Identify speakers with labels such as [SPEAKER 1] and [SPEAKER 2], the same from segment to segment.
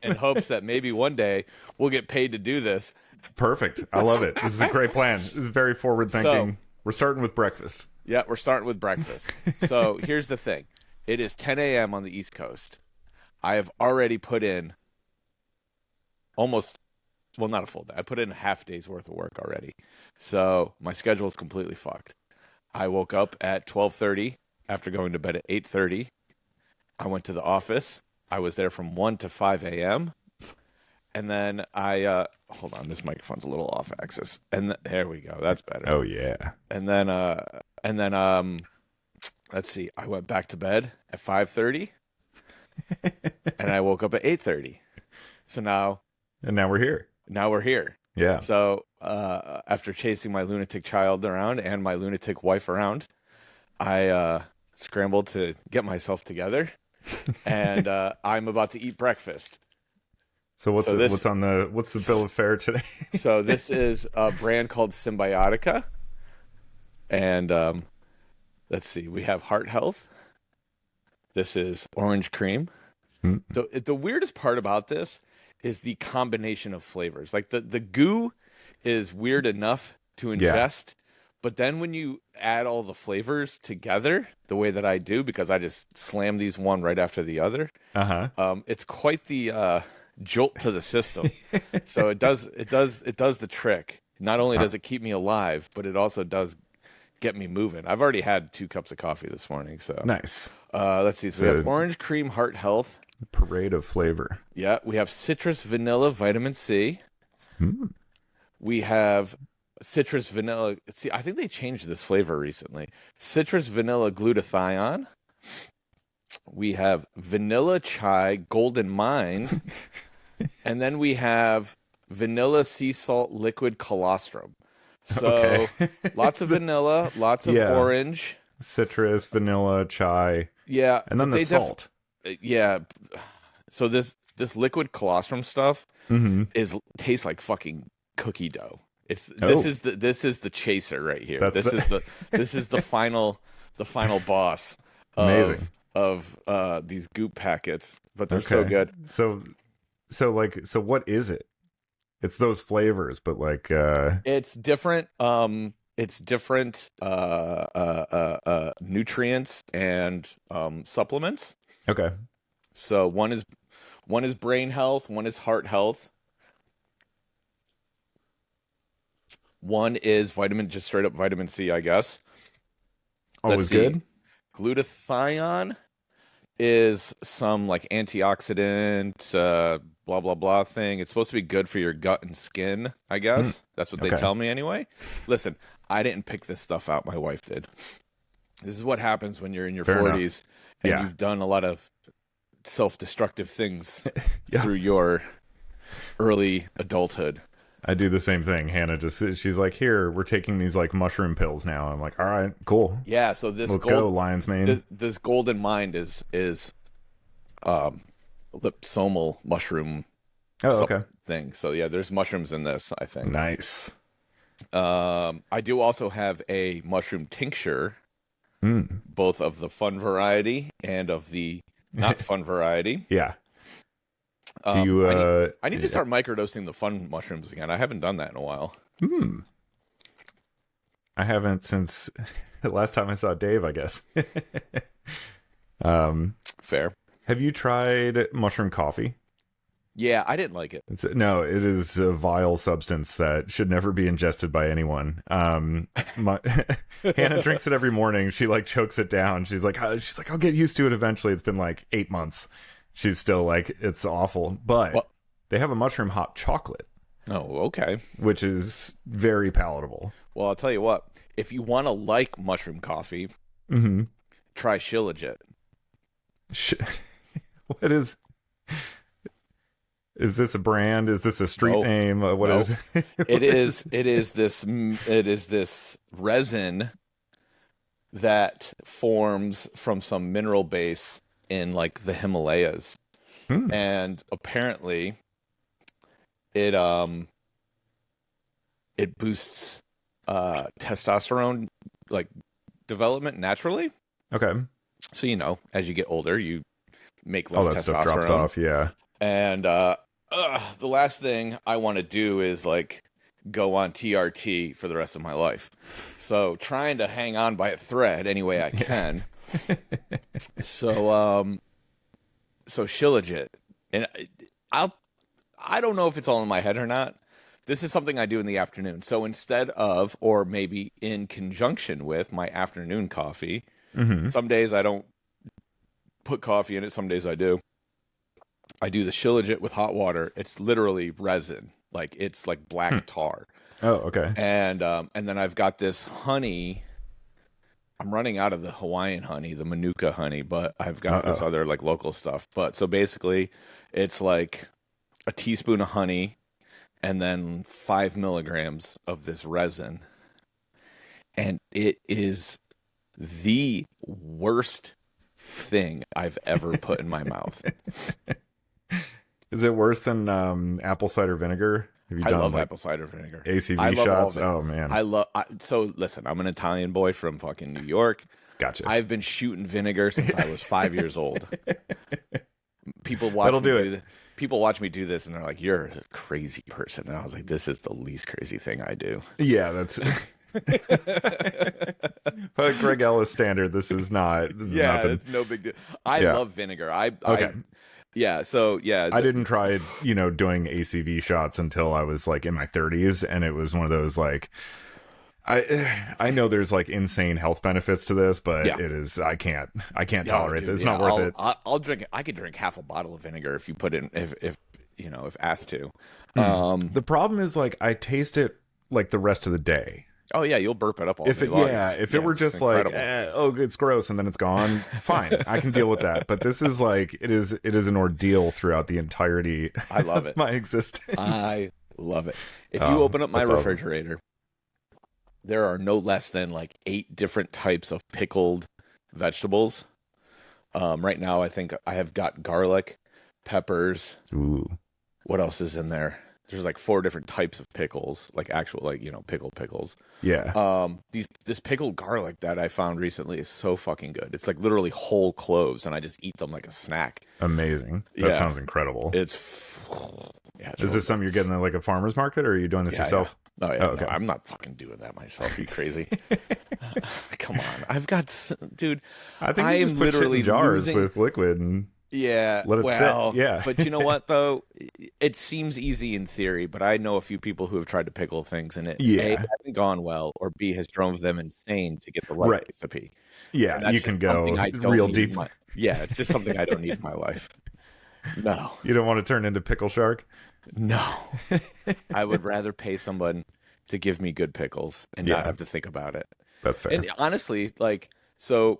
[SPEAKER 1] in hopes that maybe one day we'll get paid to do this.
[SPEAKER 2] Perfect. I love it. This is a great plan. This is very forward thinking. We're starting with breakfast.
[SPEAKER 1] Yeah, we're starting with breakfast. So here's the thing. It is 10 a.m. on the East Coast. I have already put in not a full day. I put in a half day's worth of work already. So my schedule is completely fucked. I woke up at 12:30 after going to bed at 8:30. I went to the office. I was there from 1 to 5 a.m. And then hold on, this microphone's a little off axis. And there we go. That's better.
[SPEAKER 2] Oh yeah.
[SPEAKER 1] And then let's see. I went back to bed at 5:30 and I woke up at 8:30. So now
[SPEAKER 2] we're here.
[SPEAKER 1] Now we're here.
[SPEAKER 2] Yeah.
[SPEAKER 1] So, after chasing my lunatic child around and my lunatic wife around, I scrambled to get myself together and I'm about to eat breakfast.
[SPEAKER 2] So what's the bill of fare today?
[SPEAKER 1] So this is a brand called Symbiotica. And let's see, we have Heart Health. This is orange cream. The weirdest part about this is the combination of flavors. Like the goo is weird enough to ingest, but then when you add all the flavors together, the way that I do, because I just slam these one right after the other, it's quite the jolt to the system. So it does the trick. Not only does it keep me alive, but it also does get me moving. I've already had 2 cups of coffee this morning. So
[SPEAKER 2] nice.
[SPEAKER 1] Let's see. So we have orange cream Heart Health.
[SPEAKER 2] Parade of flavor.
[SPEAKER 1] Yeah, we have citrus vanilla vitamin C. We have citrus vanilla. See, I think they changed this flavor recently. Citrus vanilla glutathione. We have vanilla chai golden mind. And then we have vanilla sea salt liquid colostrum. So lots of vanilla, lots of orange.
[SPEAKER 2] Citrus, vanilla, chai.
[SPEAKER 1] Yeah.
[SPEAKER 2] And then the salt.
[SPEAKER 1] Yeah. So this liquid colostrum stuff tastes like fucking cookie dough. This is the chaser right here. This is the final boss of these goop packets, but they're so good.
[SPEAKER 2] So what is it? It's those flavors, but like
[SPEAKER 1] it's different nutrients and supplements.
[SPEAKER 2] Okay.
[SPEAKER 1] So one is brain health, one is heart health. One is just straight up vitamin C, I guess.
[SPEAKER 2] Oh, it's good.
[SPEAKER 1] Glutathione is some like antioxidant, blah blah blah thing. It's supposed to be good for your gut and skin, I guess. That's what they tell me anyway. Listen, I didn't pick this stuff out. My wife did. This is what happens when you're in your 40s and you've done a lot of self-destructive things through your early adulthood.
[SPEAKER 2] I do the same thing. Hannah she's like, here, we're taking these like mushroom pills now. I'm like, all right, cool.
[SPEAKER 1] Yeah, so let's
[SPEAKER 2] go, lion's mane.
[SPEAKER 1] This golden mind is liposomal mushroom thing. So yeah, there's mushrooms in this, I think.
[SPEAKER 2] Nice.
[SPEAKER 1] I do also have a mushroom tincture, both of the fun variety and of the not fun variety.
[SPEAKER 2] Yeah. Do you?
[SPEAKER 1] I need to start microdosing the fun mushrooms again. I haven't done that in a while.
[SPEAKER 2] I haven't since the last time I saw Dave, I guess.
[SPEAKER 1] Fair.
[SPEAKER 2] Have you tried mushroom coffee?
[SPEAKER 1] Yeah, I didn't like it.
[SPEAKER 2] No, it is a vile substance that should never be ingested by anyone. Hannah drinks it every morning. She like chokes it down. She's like, I'll get used to it eventually. It's been like 8 months. She's still like, it's awful. But they have a mushroom hot chocolate.
[SPEAKER 1] Oh, okay.
[SPEAKER 2] Which is very palatable.
[SPEAKER 1] Well, I'll tell you what. If you want to like mushroom coffee, try Shilajit.
[SPEAKER 2] What is... Is this a brand? Is this a street name? What is it?
[SPEAKER 1] It is this resin that forms from some mineral base in like the Himalayas. And apparently it boosts testosterone like development naturally.
[SPEAKER 2] Okay.
[SPEAKER 1] So as you get older, you make less
[SPEAKER 2] that
[SPEAKER 1] testosterone.
[SPEAKER 2] stuff drops off, yeah.
[SPEAKER 1] And the last thing I want to do is like go on TRT for the rest of my life. So trying to hang on by a thread any way I can. So so Shilajit, and I don't know if it's all in my head or not. This is something I do in the afternoon. So instead of, or maybe in conjunction with my afternoon coffee, some days I don't put coffee in it. Some days I do. I do the Shilajit with hot water. It's literally resin, like it's like black tar.
[SPEAKER 2] Oh, okay.
[SPEAKER 1] And then I've got this honey. I'm running out of the Hawaiian honey, the Manuka honey, but I've got this other like local stuff. But so basically, it's like a teaspoon of honey and then 5 milligrams of this resin. And it is the worst thing I've ever put in my mouth.
[SPEAKER 2] Is it worse than apple cider vinegar? Have you
[SPEAKER 1] I
[SPEAKER 2] done
[SPEAKER 1] love
[SPEAKER 2] like
[SPEAKER 1] apple cider vinegar.
[SPEAKER 2] ACV
[SPEAKER 1] I love all
[SPEAKER 2] shots?
[SPEAKER 1] of it.
[SPEAKER 2] Oh man.
[SPEAKER 1] So listen, I'm an Italian boy from fucking New York.
[SPEAKER 2] Gotcha.
[SPEAKER 1] I've been shooting vinegar since I was 5 years old. People watch People watch me do this and they're like, "You're a crazy person." And I was like, "This is the least crazy thing I do."
[SPEAKER 2] Yeah, that's but Greg Ellis standard. This is not. This is nothing.
[SPEAKER 1] It's no big deal. I love vinegar. So
[SPEAKER 2] I didn't try, doing ACV shots until I was like in my 30s, and it was one of those like, I know there's like insane health benefits to this, but it is I can't tolerate this. It's not worth it.
[SPEAKER 1] I'll drink it. I could drink half a bottle of vinegar if you put it in, if asked to.
[SPEAKER 2] The problem is like I taste it like the rest of the day.
[SPEAKER 1] Oh yeah, you'll burp it up all day long.
[SPEAKER 2] If it were just like, it's gross and then it's gone, fine, I can deal with that. But this is like it is an ordeal throughout the entirety.
[SPEAKER 1] I love it.
[SPEAKER 2] Of my existence.
[SPEAKER 1] I love it. If you open up my refrigerator, there are no less than like 8 different types of pickled vegetables. Right now, I think I have got garlic, peppers.
[SPEAKER 2] Ooh.
[SPEAKER 1] What else is in there? There's like 4 different types of pickles, like actual, like, pickled pickles.
[SPEAKER 2] Yeah.
[SPEAKER 1] This pickled garlic that I found recently is so fucking good. It's like literally whole cloves, and I just eat them like a snack.
[SPEAKER 2] Amazing. That sounds incredible.
[SPEAKER 1] Is
[SPEAKER 2] this something you're getting at like a farmer's market, or are you doing this yourself?
[SPEAKER 1] Yeah. Oh, yeah.
[SPEAKER 2] Oh, okay.
[SPEAKER 1] No, I'm not fucking doing that myself. Are you crazy? Come on. I've got, dude.
[SPEAKER 2] I think you just put literally shit in jars with liquid and let it sit. Yeah.
[SPEAKER 1] But you know what though? It seems easy in theory, but I know a few people who have tried to pickle things, and it A, hasn't gone well, or B, has drove them insane to get the right recipe.
[SPEAKER 2] Yeah, you can go real deep.
[SPEAKER 1] It's just something I don't need in my life. No.
[SPEAKER 2] You don't want to turn into pickle shark?
[SPEAKER 1] No. I would rather pay someone to give me good pickles and not have to think about it.
[SPEAKER 2] That's fair.
[SPEAKER 1] And honestly, like, so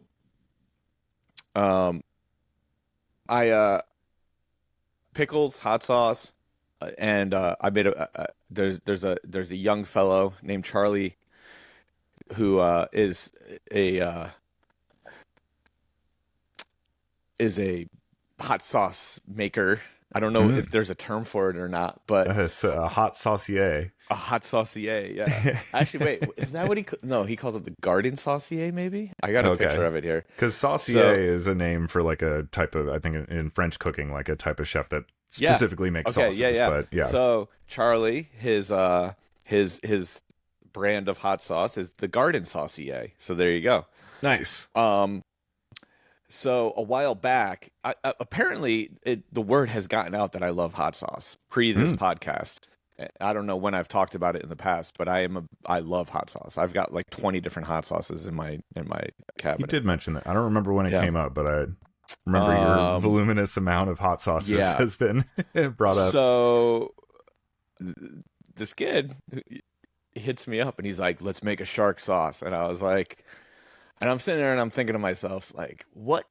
[SPEAKER 1] pickles, hot sauce, and I made there's a young fellow named Charlie who is a hot sauce maker. I don't know if there's a term for it or not, but
[SPEAKER 2] it's a hot saucier.
[SPEAKER 1] A hot saucier, yeah. Actually, wait, is that what no, he calls it the garden saucier, maybe? I got a picture of it here.
[SPEAKER 2] Because saucier is a name for like a type of, I think in French cooking, like a type of chef that specifically makes sauces. But
[SPEAKER 1] So Charlie, his brand of hot sauce is the garden saucier. So there you go.
[SPEAKER 2] Nice.
[SPEAKER 1] So a while back, apparently the word has gotten out that I love hot sauce pre this podcast. I don't know when I've talked about it in the past, but I love hot sauce. I've got like 20 different hot sauces in my cabinet.
[SPEAKER 2] You did mention that. I don't remember when it came up, but I remember your voluminous amount of hot sauces has been brought up.
[SPEAKER 1] So this kid hits me up and he's like, "Let's make a shark sauce." And I was like, and I'm sitting there and I'm thinking to myself, like, what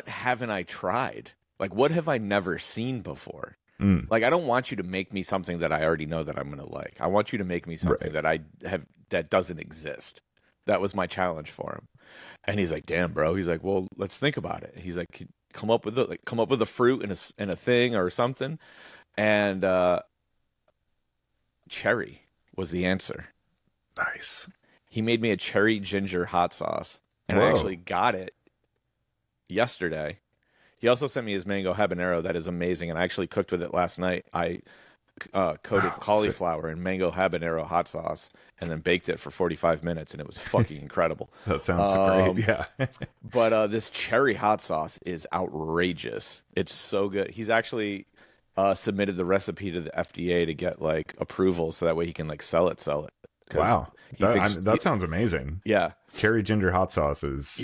[SPEAKER 1] haven't I tried? Like, what have I never seen before? Like, I don't want you to make me something that I already know that I'm going to like. I want you to make me something that doesn't exist. That was my challenge for him. And he's like, "Damn, bro." He's like, "Well, let's think about it." He's like, come up with a fruit and a thing or something. And cherry was the answer.
[SPEAKER 2] Nice.
[SPEAKER 1] He made me a cherry ginger hot sauce, and I actually got it yesterday. He also sent me his mango habanero. That is amazing, and I actually cooked with it last night. I coated cauliflower in mango habanero hot sauce and then baked it for 45 minutes, and it was fucking incredible.
[SPEAKER 2] That sounds great. Yeah.
[SPEAKER 1] But this cherry hot sauce is outrageous. It's so good. He's actually submitted the recipe to the FDA to get like approval, so that way he can like sell it.
[SPEAKER 2] Wow, that sounds amazing.
[SPEAKER 1] Yeah,
[SPEAKER 2] cherry ginger hot sauce is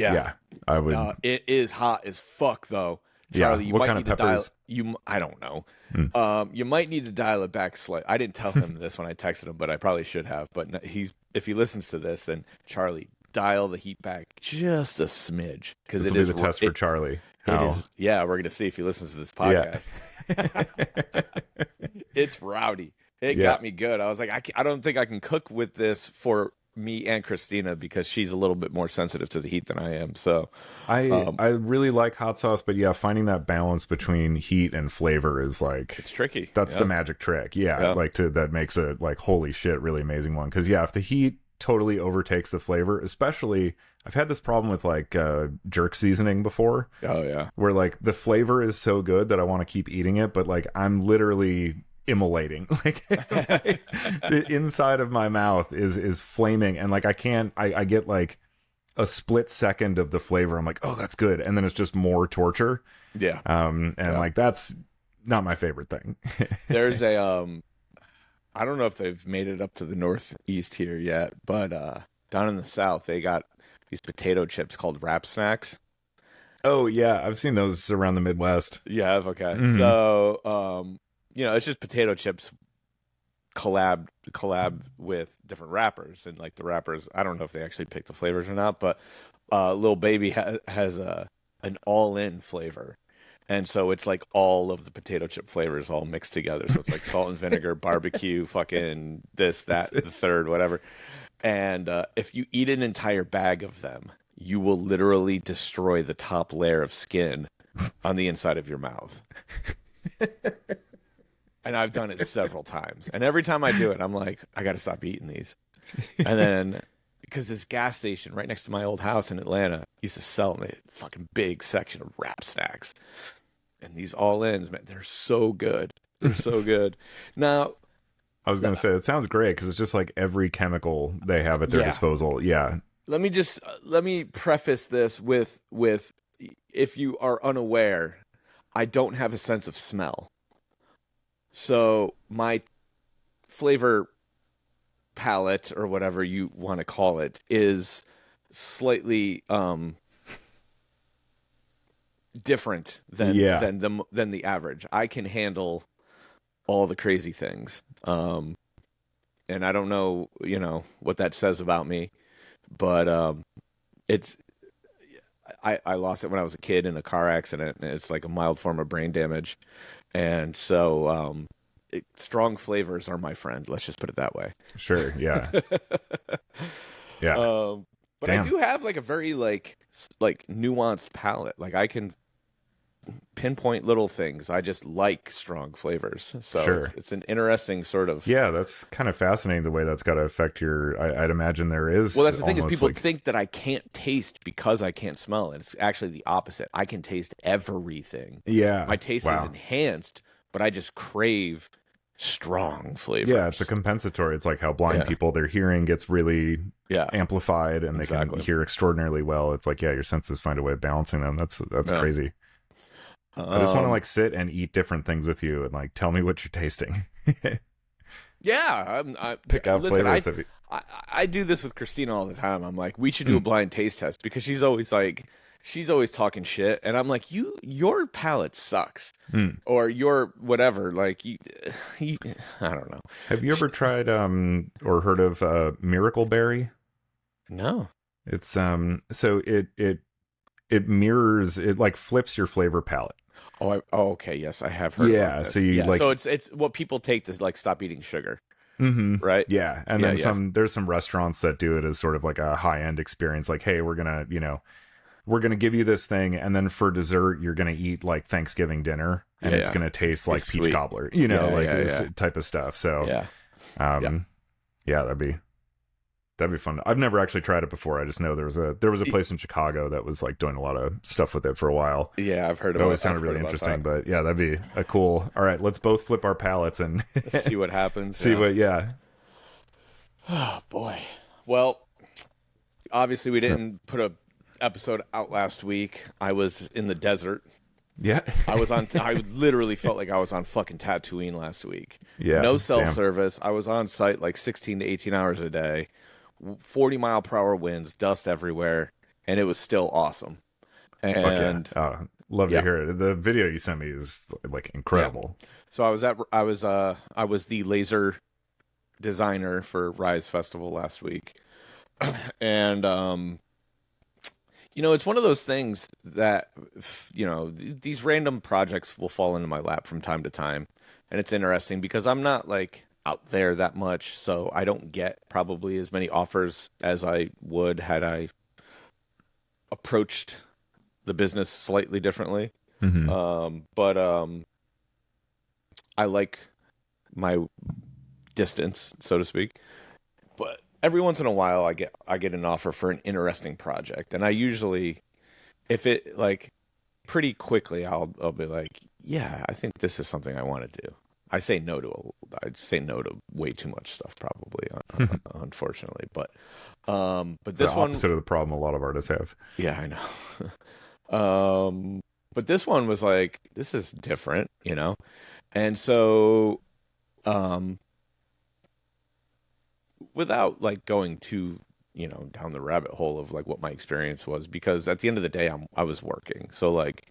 [SPEAKER 2] I would.
[SPEAKER 1] It is hot as fuck though.
[SPEAKER 2] Yeah.
[SPEAKER 1] Charlie, you
[SPEAKER 2] What
[SPEAKER 1] might
[SPEAKER 2] kind
[SPEAKER 1] need
[SPEAKER 2] of
[SPEAKER 1] to dial.
[SPEAKER 2] peppers?
[SPEAKER 1] I don't know. You might need to dial it back slightly. I didn't tell him this when I texted him, but I probably should have. But if he listens to this, then Charlie, dial the heat back just a smidge, because
[SPEAKER 2] This
[SPEAKER 1] it
[SPEAKER 2] will
[SPEAKER 1] is
[SPEAKER 2] be the test for Charlie.
[SPEAKER 1] It is, yeah, we're gonna see if he listens to this podcast.
[SPEAKER 2] Yeah.
[SPEAKER 1] It's rowdy. It got me good. I was like, I don't think I can cook with this for me and Christina, because she's a little bit more sensitive to the heat than I am. So
[SPEAKER 2] I really like hot sauce, but yeah, finding that balance between heat and flavor is like,
[SPEAKER 1] it's tricky.
[SPEAKER 2] That's the magic trick. Yeah, like that makes a like holy shit really amazing one. Because if the heat totally overtakes the flavor, especially I've had this problem with like jerk seasoning before.
[SPEAKER 1] Oh yeah,
[SPEAKER 2] where like the flavor is so good that I want to keep eating it, but like I'm literally immolating. Like the inside of my mouth is flaming, and like I get like a split second of the flavor. I'm like, oh, that's good, and then it's just more torture.
[SPEAKER 1] Yeah.
[SPEAKER 2] Like that's not my favorite thing.
[SPEAKER 1] There's a I don't know if they've made it up to the Northeast here yet, but down in the South they got these potato chips called Wrap Snacks.
[SPEAKER 2] Oh yeah, I've seen those around the Midwest.
[SPEAKER 1] Yeah, okay. So it's just potato chips collab with different wrappers, and like the wrappers, I don't know if they actually pick the flavors or not, but Lil Baby has an all-in flavor, and so it's like all of the potato chip flavors all mixed together. So it's like salt and vinegar, barbecue, fucking this, that, the third, whatever. And if you eat an entire bag of them, you will literally destroy the top layer of skin on the inside of your mouth. And I've done it several times. And every time I do it, I'm like, I got to stop eating these. And then, because this gas station right next to my old house in Atlanta used to sell me a fucking big section of Wrap Snacks. And these all-ins, man, they're so good. They're so good. Now,
[SPEAKER 2] I was going to say, it sounds great, because it's just like every chemical they have at their disposal. Yeah.
[SPEAKER 1] Let me preface this with, if you are unaware, I don't have a sense of smell. So my flavor palette, or whatever you want to call it, is slightly different than the average. I can handle all the crazy things, and I don't know, what that says about me, but I lost it when I was a kid in a car accident, and it's like a mild form of brain damage. And so strong flavors are my friend. Let's just put it that way.
[SPEAKER 2] Sure, yeah. Yeah.
[SPEAKER 1] But damn. I do have like a very like nuanced palate. Like I can pinpoint little things. I just like strong flavors. So
[SPEAKER 2] sure.
[SPEAKER 1] It's an interesting sort of...
[SPEAKER 2] Yeah, that's kind of fascinating the way that's got to affect your... I'd imagine there is...
[SPEAKER 1] Well, that's the thing, is people think that I can't taste because I can't smell. And it's actually the opposite. I can taste everything.
[SPEAKER 2] Yeah.
[SPEAKER 1] My taste is enhanced, but I just crave strong flavors.
[SPEAKER 2] Yeah, it's a compensatory. It's like how blind people, their hearing gets really amplified, and they can hear extraordinarily well. It's like, your senses find a way of balancing them. That's crazy. I just want to like sit and eat different things with you and like tell me what you're tasting.
[SPEAKER 1] Pick out
[SPEAKER 2] flavors.
[SPEAKER 1] I do this with Christina all the time. I'm like, we should do a blind taste test, because she's always talking shit, and I'm like, your palate sucks, or your whatever. Like, I don't know.
[SPEAKER 2] Have you ever tried or heard of Miracle Berry?
[SPEAKER 1] No.
[SPEAKER 2] It's so it mirrors, it like flips your flavor palette.
[SPEAKER 1] Okay. Yes, I have heard.
[SPEAKER 2] Yeah,
[SPEAKER 1] about this.
[SPEAKER 2] so
[SPEAKER 1] so it's what people take to like stop eating sugar.
[SPEAKER 2] Mm-hmm.
[SPEAKER 1] Right.
[SPEAKER 2] Yeah, and then there's some restaurants that do it as sort of like a high end experience. Like, hey, we're gonna give you this thing, and then for dessert, you're gonna eat like Thanksgiving dinner, and it's gonna taste like peach cobbler. This type of stuff. So, that'd be. That'd be fun. I've never actually tried it before. I just know there was a
[SPEAKER 1] Y-
[SPEAKER 2] place in Chicago that was like doing a lot of stuff with it for a while.
[SPEAKER 1] Yeah, I've heard
[SPEAKER 2] It always
[SPEAKER 1] about I've
[SPEAKER 2] sounded
[SPEAKER 1] heard
[SPEAKER 2] really
[SPEAKER 1] about
[SPEAKER 2] interesting,
[SPEAKER 1] that.
[SPEAKER 2] but yeah, that'd be a cool. All right, let's both flip our palettes and
[SPEAKER 1] Let's see what happens.
[SPEAKER 2] see
[SPEAKER 1] Yeah.
[SPEAKER 2] what. Yeah,
[SPEAKER 1] Oh boy. Well, obviously we
[SPEAKER 2] so
[SPEAKER 1] didn't put a episode out last week. I was in the desert.
[SPEAKER 2] yeah,
[SPEAKER 1] I was on. I literally felt like I was on fucking Tatooine last week.
[SPEAKER 2] yeah.
[SPEAKER 1] No cell
[SPEAKER 2] Damn.
[SPEAKER 1] service. I was on site like 16 to 18 hours a day. 40-mile-per-hour winds, dust everywhere, and it was still awesome.
[SPEAKER 2] Fuck yeah.
[SPEAKER 1] And
[SPEAKER 2] Love to
[SPEAKER 1] yeah,
[SPEAKER 2] hear it. The video you sent me is like
[SPEAKER 1] yeah.
[SPEAKER 2] incredible.
[SPEAKER 1] So I was the laser designer for Rise Festival last week, and it's one of those things that these random projects will fall into my lap from time to time, and it's interesting because I'm not like out there that much, so I don't get probably as many offers as I would had I approached the business slightly differently.
[SPEAKER 2] Hmm.
[SPEAKER 1] But I like my distance, so to speak. But every once in a while, I get an offer for an interesting project, and I usually, if it like pretty quickly, I'll be like, yeah, I think this is something I want to do. I'd say no to way too much stuff, probably, unfortunately. But
[SPEAKER 2] The
[SPEAKER 1] this one,
[SPEAKER 2] opposite of the problem a lot of artists have.
[SPEAKER 1] yeah, I know. But this one was like, this is different, and so, um, without like going too down the rabbit hole of like what my experience was, because at the end of the day I was working, so like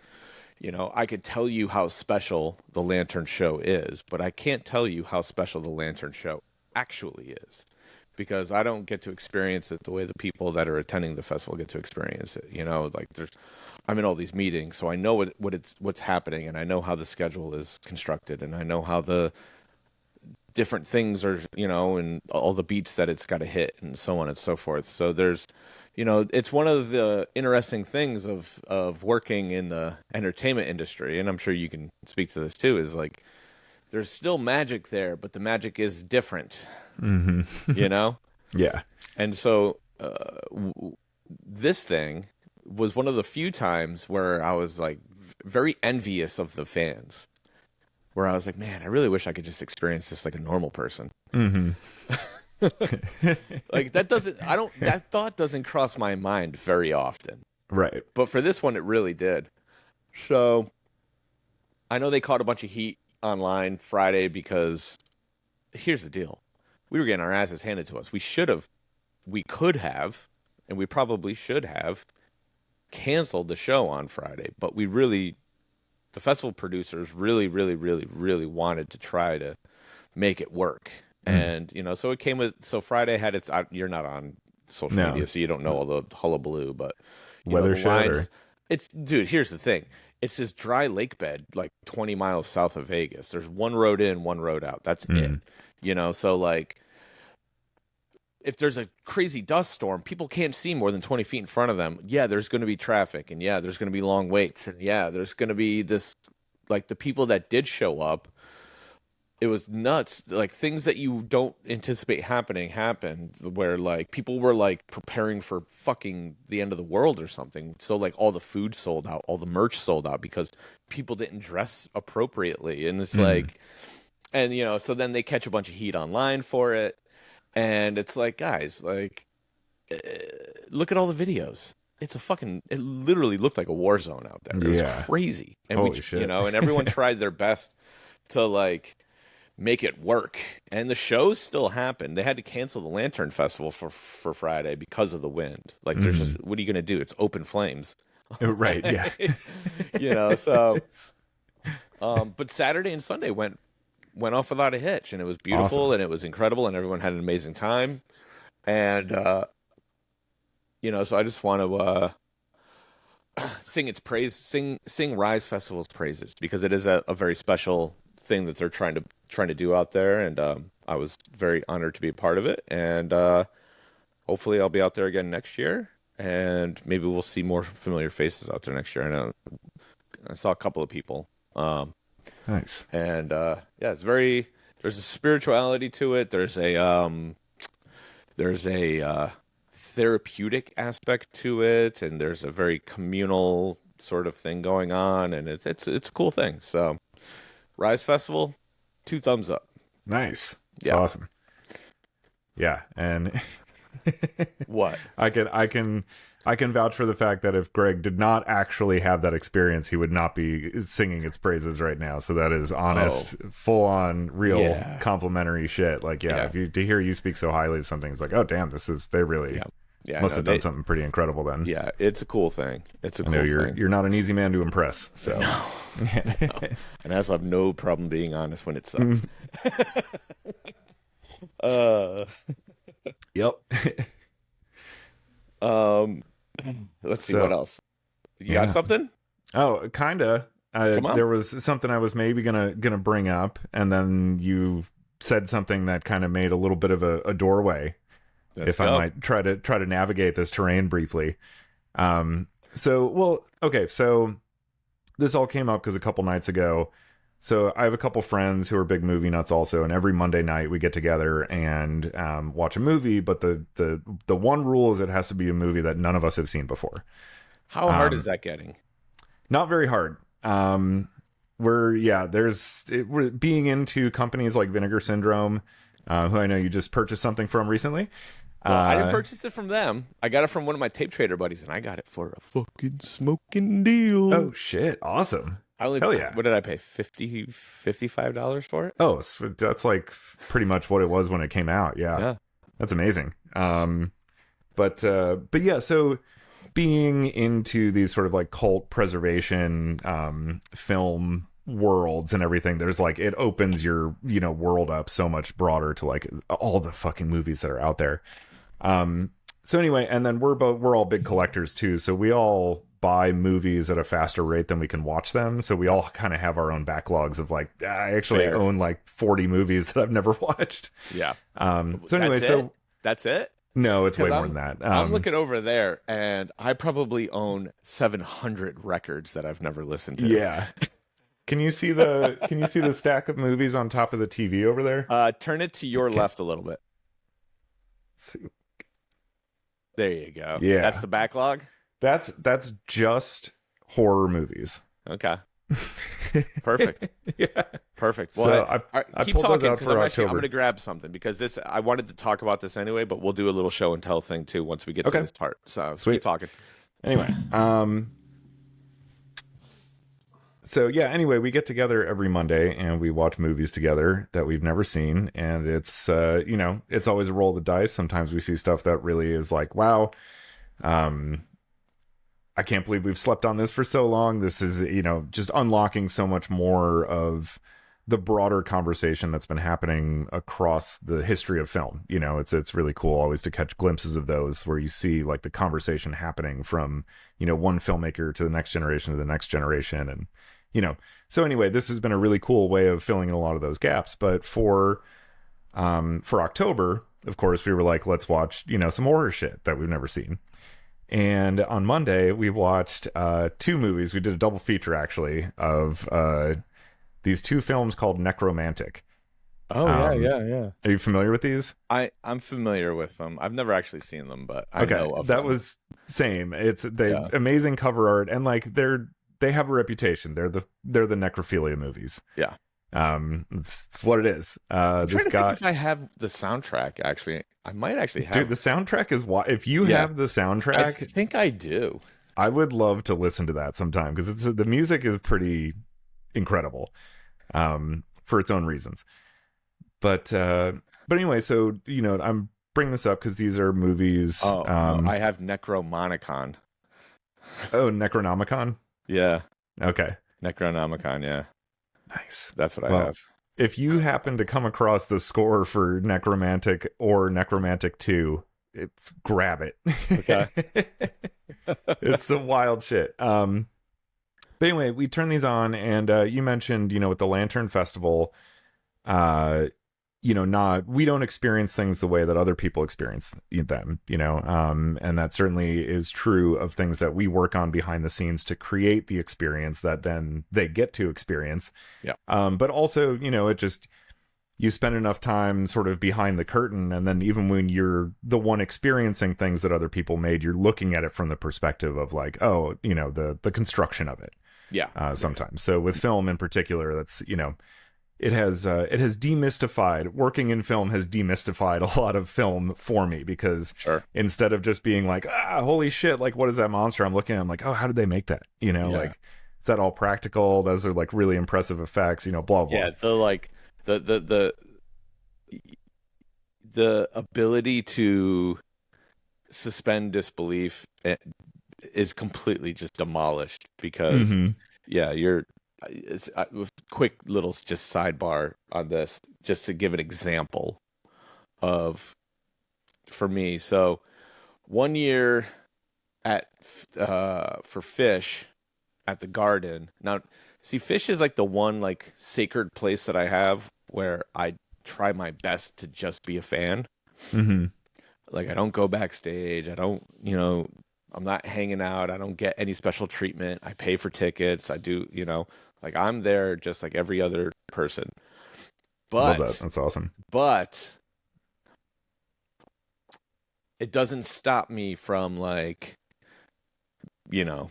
[SPEAKER 1] I could tell you how special the Lantern Show is, but I can't tell you how special the Lantern Show actually is, because I don't get to experience it the way the people that are attending the festival get to experience it. Like I'm in all these meetings, so I know what's happening, and I know how the schedule is constructed, and I know how the different things are, and all the beats that it's got to hit and so on and so forth. So there's, it's one of the interesting things of working in the entertainment industry, and I'm sure you can speak to this too, is like there's still magic there, but the magic is different,
[SPEAKER 2] Hmm.
[SPEAKER 1] you know?
[SPEAKER 2] Yeah.
[SPEAKER 1] And so this thing was one of the few times where I was like very envious of the fans, where I was like, man, I really wish I could just experience this like a normal person.
[SPEAKER 2] Hmm.
[SPEAKER 1] Like that thought doesn't cross my mind very often.
[SPEAKER 2] Right.
[SPEAKER 1] But for this one, it really did. So I know they caught a bunch of heat online Friday because here's the deal. We were getting our asses handed to us. We could have, and we probably should have canceled the show on Friday, but the festival producers really, really, really, really wanted to try to make it work.
[SPEAKER 2] Mm.
[SPEAKER 1] And, so so Friday had you're not on social
[SPEAKER 2] No.
[SPEAKER 1] media, so you don't know all the hullabaloo, but,
[SPEAKER 2] Weather
[SPEAKER 1] the
[SPEAKER 2] shed or
[SPEAKER 1] lines, dude, here's the thing. It's this dry lake bed, like 20 miles south of Vegas. There's one road in, one road out. That's it.
[SPEAKER 2] mm.
[SPEAKER 1] So like, if there's a crazy dust storm, people can't see more than 20 feet in front of them. Yeah, there's going to be traffic, and yeah, there's going to be long waits, and yeah, there's going to be this, like the people that did show up, it was nuts. Like things that you don't anticipate happened, where like people were like preparing for fucking the end of the world or something. So like all the food sold out, all the merch sold out because people didn't dress appropriately. And it's
[SPEAKER 2] Mm.
[SPEAKER 1] like, and so then they catch a bunch of heat online for it. And it's like, guys, like, look at all the videos. It literally looked like a war zone out there. It was
[SPEAKER 2] Yeah.
[SPEAKER 1] crazy. And
[SPEAKER 2] Holy shit.
[SPEAKER 1] and everyone tried their best to like make it work. And the shows still happened. They had to cancel the Lantern Festival for Friday because of the wind. Like, there's just, what are you going to do? It's open flames.
[SPEAKER 2] Right. Yeah.
[SPEAKER 1] So, but Saturday and Sunday went off without a hitch, and it was beautiful.
[SPEAKER 2] Awesome.
[SPEAKER 1] And it was incredible, and everyone had an amazing time. And so I just want to sing its praise, sing Rise Festival's praises, because it is a very special thing that they're trying to do out there, and I was very honored to be a part of it. And hopefully I'll be out there again next year, and maybe we'll see more familiar faces out there next year. I know I saw a couple of people.
[SPEAKER 2] Nice.
[SPEAKER 1] And yeah, there's a spirituality to it. there's a therapeutic aspect to it, and there's a very communal sort of thing going on, and it's a cool thing. So, Rise Festival, 2 thumbs up.
[SPEAKER 2] Nice. It's
[SPEAKER 1] Yeah.
[SPEAKER 2] awesome. Yeah, and
[SPEAKER 1] What?
[SPEAKER 2] I can vouch for the fact that if Greg did not actually have that experience, he would not be singing its praises right now. So that is honest, full on, real
[SPEAKER 1] Yeah.
[SPEAKER 2] complimentary shit. Like,
[SPEAKER 1] Yeah.
[SPEAKER 2] if you to hear you speak so highly of something, it's like, oh damn, they really
[SPEAKER 1] Yeah,
[SPEAKER 2] must
[SPEAKER 1] no,
[SPEAKER 2] have done something pretty incredible then.
[SPEAKER 1] Yeah, it's a cool thing. It's a
[SPEAKER 2] I
[SPEAKER 1] cool
[SPEAKER 2] know you're
[SPEAKER 1] thing.
[SPEAKER 2] you're not an easy man to impress. So
[SPEAKER 1] No. And I also have no problem being honest when it sucks. uh,
[SPEAKER 2] Yep.
[SPEAKER 1] let's see
[SPEAKER 2] So,
[SPEAKER 1] what else. You
[SPEAKER 2] yeah.
[SPEAKER 1] got something?
[SPEAKER 2] Oh, kinda.
[SPEAKER 1] Come on.
[SPEAKER 2] There was something I was maybe gonna bring up, and then you said something that kind of made a little bit of a doorway.
[SPEAKER 1] Let's
[SPEAKER 2] If I
[SPEAKER 1] go.
[SPEAKER 2] might try to navigate this terrain briefly. Okay, so this all came up because a couple nights ago. So I have a couple friends who are big movie nuts also, and every Monday night we get together and watch a movie. But the one rule is it has to be a movie that none of us have seen before.
[SPEAKER 1] How hard is that getting?
[SPEAKER 2] Not very hard. We're being into companies like Vinegar Syndrome, who I know you just purchased something from recently.
[SPEAKER 1] Well, I didn't purchase it from them. I got it from one of my tape trader buddies, and I got it for a fucking smoking deal.
[SPEAKER 2] Oh shit! Awesome.
[SPEAKER 1] Hell yeah. What did I pay? $55 for it?
[SPEAKER 2] Oh, so that's like pretty much what it was when it came out. Yeah. That's amazing. But yeah, so being into these sort of like cult preservation film worlds and everything, there's like, it opens your world up so much broader to like all the fucking movies that are out there. So anyway, and then we're all big collectors too, so we all buy movies at a faster rate than we can watch them. So we all kind of have our own backlogs of like, I actually own like 40 movies that I've never watched.
[SPEAKER 1] Yeah.
[SPEAKER 2] So anyway,
[SPEAKER 1] That's it?
[SPEAKER 2] No, it's way more than that.
[SPEAKER 1] I'm looking over there, and I probably own 700 records that I've never listened to.
[SPEAKER 2] Yeah. Can you see the stack of movies on top of the TV over there?
[SPEAKER 1] Turn it to your left a little bit.
[SPEAKER 2] Let's see.
[SPEAKER 1] There you go.
[SPEAKER 2] Yeah.
[SPEAKER 1] That's the backlog?
[SPEAKER 2] That's just horror movies.
[SPEAKER 1] Okay. Perfect.
[SPEAKER 2] Yeah.
[SPEAKER 1] Perfect.
[SPEAKER 2] Well,
[SPEAKER 1] so
[SPEAKER 2] I
[SPEAKER 1] keep
[SPEAKER 2] pulled
[SPEAKER 1] talking
[SPEAKER 2] those out
[SPEAKER 1] because
[SPEAKER 2] for
[SPEAKER 1] I'm
[SPEAKER 2] October.
[SPEAKER 1] going to grab something because I wanted to talk about this anyway, but we'll do a little show and tell thing too once we get to this part. So
[SPEAKER 2] Sweet.
[SPEAKER 1] Keep talking.
[SPEAKER 2] Anyway, so yeah, anyway, we get together every Monday and we watch movies together that we've never seen, and it's it's always a roll of the dice. Sometimes we see stuff that really is like, wow, I can't believe we've slept on this for so long. This is, just unlocking so much more of the broader conversation that's been happening across the history of film. It's really cool always to catch glimpses of those where you see like the conversation happening from, one filmmaker to the next generation to the next generation. And, so anyway, this has been a really cool way of filling in a lot of those gaps. But for October, of course, we were like, let's watch, some horror shit that we've never seen. And on Monday, we watched 2 movies. We did a double feature, actually, of these 2 films called Necromantic.
[SPEAKER 1] Oh, yeah.
[SPEAKER 2] Are you familiar with these?
[SPEAKER 1] I'm familiar with them. I've never actually seen them, but I know of
[SPEAKER 2] that
[SPEAKER 1] them.
[SPEAKER 2] was same. It's amazing cover art, and like they have a reputation. They're the necrophilia movies.
[SPEAKER 1] Yeah.
[SPEAKER 2] It's what it is.
[SPEAKER 1] I'm trying to think if I have the soundtrack. Actually, I might actually have.
[SPEAKER 2] Dude, the soundtrack is if you have the soundtrack,
[SPEAKER 1] I think I do.
[SPEAKER 2] I would love to listen to that sometime because the music is pretty incredible, for its own reasons. But anyway, so I'm bringing this up because these are movies.
[SPEAKER 1] Oh, no, I have Necromonicon.
[SPEAKER 2] Oh, Necronomicon.
[SPEAKER 1] Yeah.
[SPEAKER 2] Okay.
[SPEAKER 1] Necronomicon. Yeah.
[SPEAKER 2] Nice.
[SPEAKER 1] That's what I have.
[SPEAKER 2] If you happen to come across the score for Necromantic or Necromantic 2, grab it.
[SPEAKER 1] Okay.
[SPEAKER 2] It's some wild shit. But anyway, we turn these on, and you mentioned, with the Lantern Festival, we don't experience things the way that other people experience them, and that certainly is true of things that we work on behind the scenes to create the experience that then they get to experience.
[SPEAKER 1] Yeah.
[SPEAKER 2] But also, you spend enough time sort of behind the curtain, and then even when you're the one experiencing things that other people made, you're looking at it from the perspective of like, oh, you know, the construction of it.
[SPEAKER 1] Yeah.
[SPEAKER 2] Sometimes. So with film in particular, that's, you know, it has demystified, working in film has demystified a lot of film for me, because
[SPEAKER 1] Sure.
[SPEAKER 2] instead of just being like, holy shit, like, what is that monster? I'm looking at, I'm like, oh, how did they make that? You know,
[SPEAKER 1] Yeah.
[SPEAKER 2] like, is that all practical? Those are like really impressive effects, you know, blah, blah.
[SPEAKER 1] Yeah, the ability to suspend disbelief is completely just demolished because yeah, with quick little just sidebar on this, just to give an example of, for me. So one year at for Fish at the Garden. Now, see, Fish is like the one like sacred place that I have where I try my best to just be a fan. Like, I don't go backstage. I don't, you know, I'm not hanging out. I don't get any special treatment. I pay for tickets. I do, you know, like, I'm there just like every other person.
[SPEAKER 2] Love that.
[SPEAKER 1] But
[SPEAKER 2] That's awesome.
[SPEAKER 1] but it doesn't stop me from, like, you know,